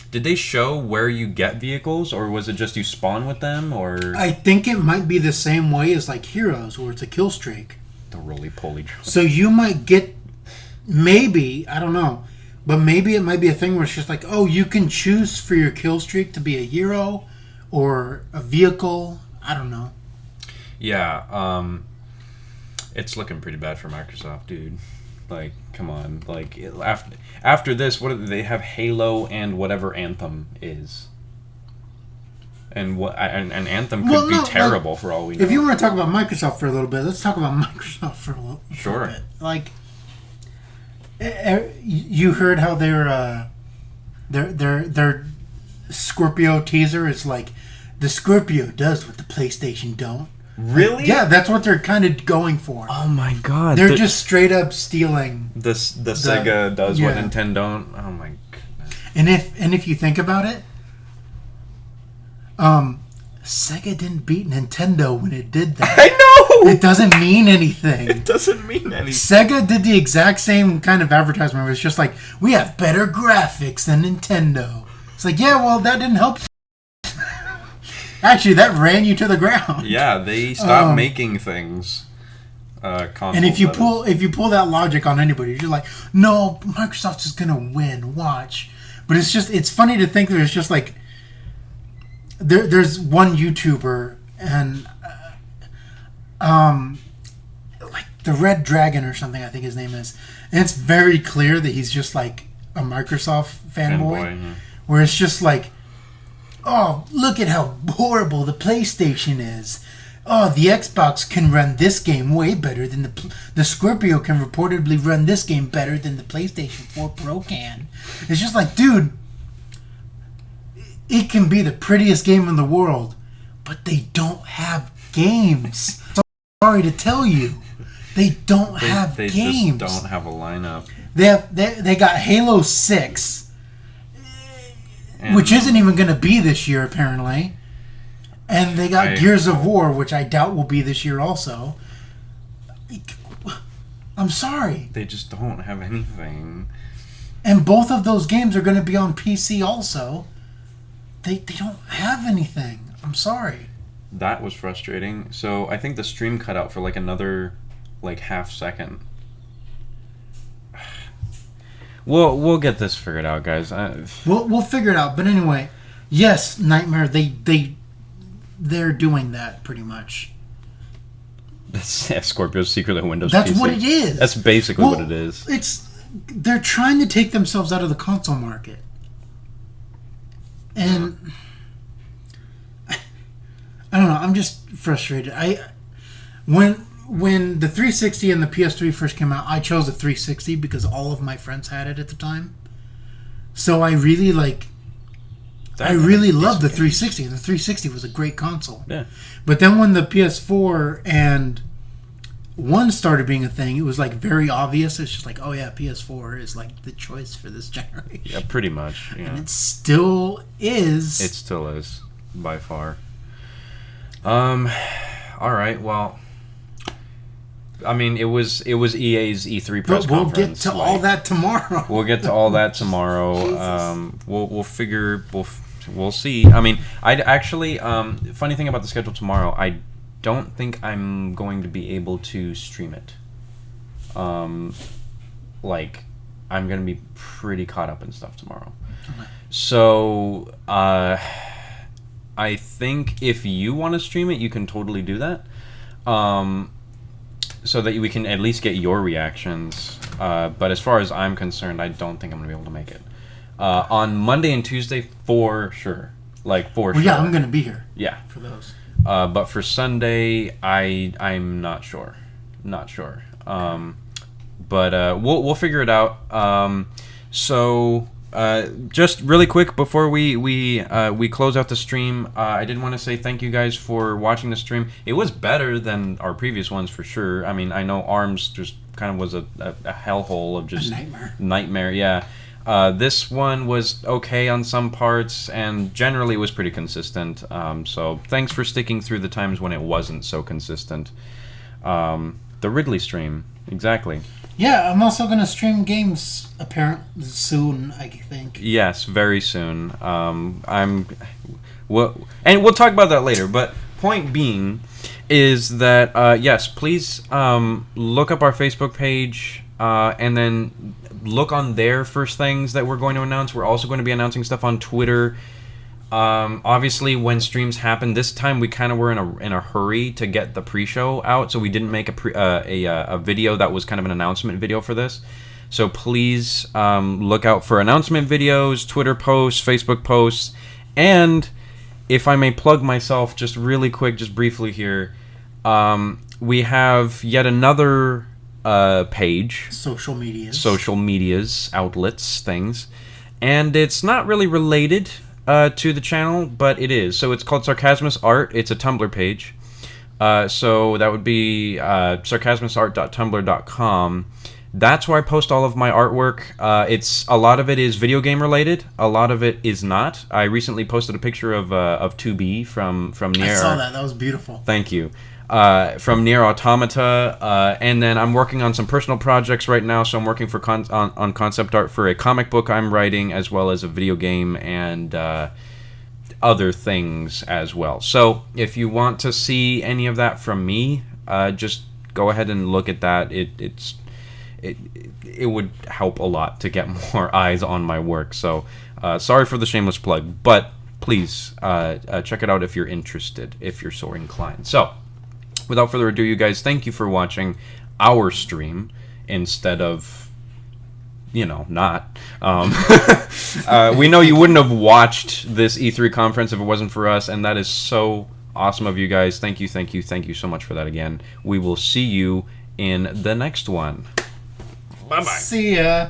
Did they show where you get vehicles, or was it just you spawn with them, or... I think it might be the same way as, like, Heroes, where it's a kill streak. The roly-poly drone. So you might get... Maybe, I don't know, but maybe it might be a thing where it's just like, oh, you can choose for your kill streak to be a hero or a vehicle. I don't know. Yeah, it's looking pretty bad for Microsoft, dude. Like, come on. Like, after this, what do they have? Halo and whatever Anthem is. And Anthem could be terrible for all we know. If you want to talk about Microsoft for a little bit, let's talk about Microsoft for a little bit. Like, you heard how their Scorpio teaser is like, the Scorpio does what the PlayStation don't. Really? Yeah, that's what they're kind of going for. Oh my god. They're just straight up stealing. The Sega does what Nintendo don't. Oh my goodness. And if you think about it, Sega didn't beat Nintendo when it did that. I know! It doesn't mean anything. It doesn't mean anything. Sega did the exact same kind of advertisement. Where it's just like, we have better graphics than Nintendo. It's like, yeah, well, that didn't help. Actually, that ran you to the ground. Yeah, they stopped making things. And if you pull that logic on anybody, you're like, no, Microsoft's just gonna win. Watch. But it's funny to think that it's just like there's one YouTuber and like the Red Dragon or something, I think his name is, and it's very clear that he's just like a Microsoft fanboy. Yeah. Where it's just like, oh, look at how horrible the PlayStation is. Oh, the Xbox can run this game way better than the Scorpio can reportedly run this game better than the PlayStation 4 Pro can. It's just like, dude, it can be the prettiest game in the world, but they don't have games. Sorry to tell you, they don't have games. They just don't have a lineup. They got Halo 6, which isn't even going to be this year apparently. And they got Gears of War, which I doubt will be this year also. I'm sorry. They just don't have anything. And both of those games are going to be on PC also. They don't have anything. I'm sorry. That was frustrating. So I think the stream cut out for like another half second. We'll get this figured out, guys. We'll figure it out. But anyway, yes, Nightmare, they're doing that pretty much. That's Scorpio's secretly Windows That's PC. what it is. That's basically what it is. They're trying to take themselves out of the console market. And I don't know, I'm just frustrated. When the 360 and the PS3 first came out, I chose the 360 because all of my friends had it at the time. So I really loved the 360. The 360 was a great console. Yeah. But then when the PS4 and 1 started being a thing, it was like very obvious. It's just like, oh yeah, PS4 is like the choice for this generation. Yeah, pretty much. Yeah. And it still is. It still is, by far. All right. Well, I mean, it was EA's E3 press we'll conference. Get to all that tomorrow. We'll get to all that tomorrow. We'll see. I mean, I'd actually, funny thing about the schedule tomorrow, I don't think I'm going to be able to stream it. I'm going to be pretty caught up in stuff tomorrow. Okay. So, I think if you want to stream it, you can totally do that. So that we can at least get your reactions. But as far as I'm concerned, I don't think I'm going to be able to make it. On Monday and Tuesday, for sure. Sure. Yeah, I'm going to be here. Yeah. For those. But for Sunday, I'm not sure. Not sure. But we'll figure it out. So just really quick before we close out the stream, I did want to say thank you guys for watching the stream. It was better than our previous ones for sure. I mean, I know ARMS just kind of was a hellhole of just nightmare. Yeah. This one was okay on some parts and generally was pretty consistent. So thanks for sticking through the times when it wasn't so consistent. The Ridley stream, exactly. Yeah, I'm also going to stream games apparently soon, I think. Yes, very soon. And we'll talk about that later. But point being is that yes, please look up our Facebook page and then look on there for things that we're going to announce. We're also going to be announcing stuff on Twitter. Obviously, when streams happen, this time we kind of were in a hurry to get the pre-show out, so we didn't make a video that was kind of an announcement video for this. So please look out for announcement videos, Twitter posts, Facebook posts, and if I may plug myself just really quick, just briefly here, we have yet another page. Social medias, outlets, things. And it's not really related to the channel, but it is. So it's called Sarcasmus Art. It's a Tumblr page. So that would be sarcasmusart.tumblr.com. That's where I post all of my artwork. A lot of it is video game related. A lot of it is not. I recently posted a picture of 2B from Nier. I saw that. That was beautiful. Thank you. from Nier Automata, and then I'm working on some personal projects right now. So I'm working for on concept art for a comic book I'm writing, as well as a video game and other things as well. So if you want to see any of that from me, just go ahead and look at that. It would help a lot to get more eyes on my work. So sorry for the shameless plug, but please check it out if you're interested, if you're so inclined. So without further ado, you guys, thank you for watching our stream instead of, not. We know you wouldn't have watched this E3 conference if it wasn't for us, and that is so awesome of you guys. Thank you so much for that again. We will see you in the next one. Bye-bye. See ya.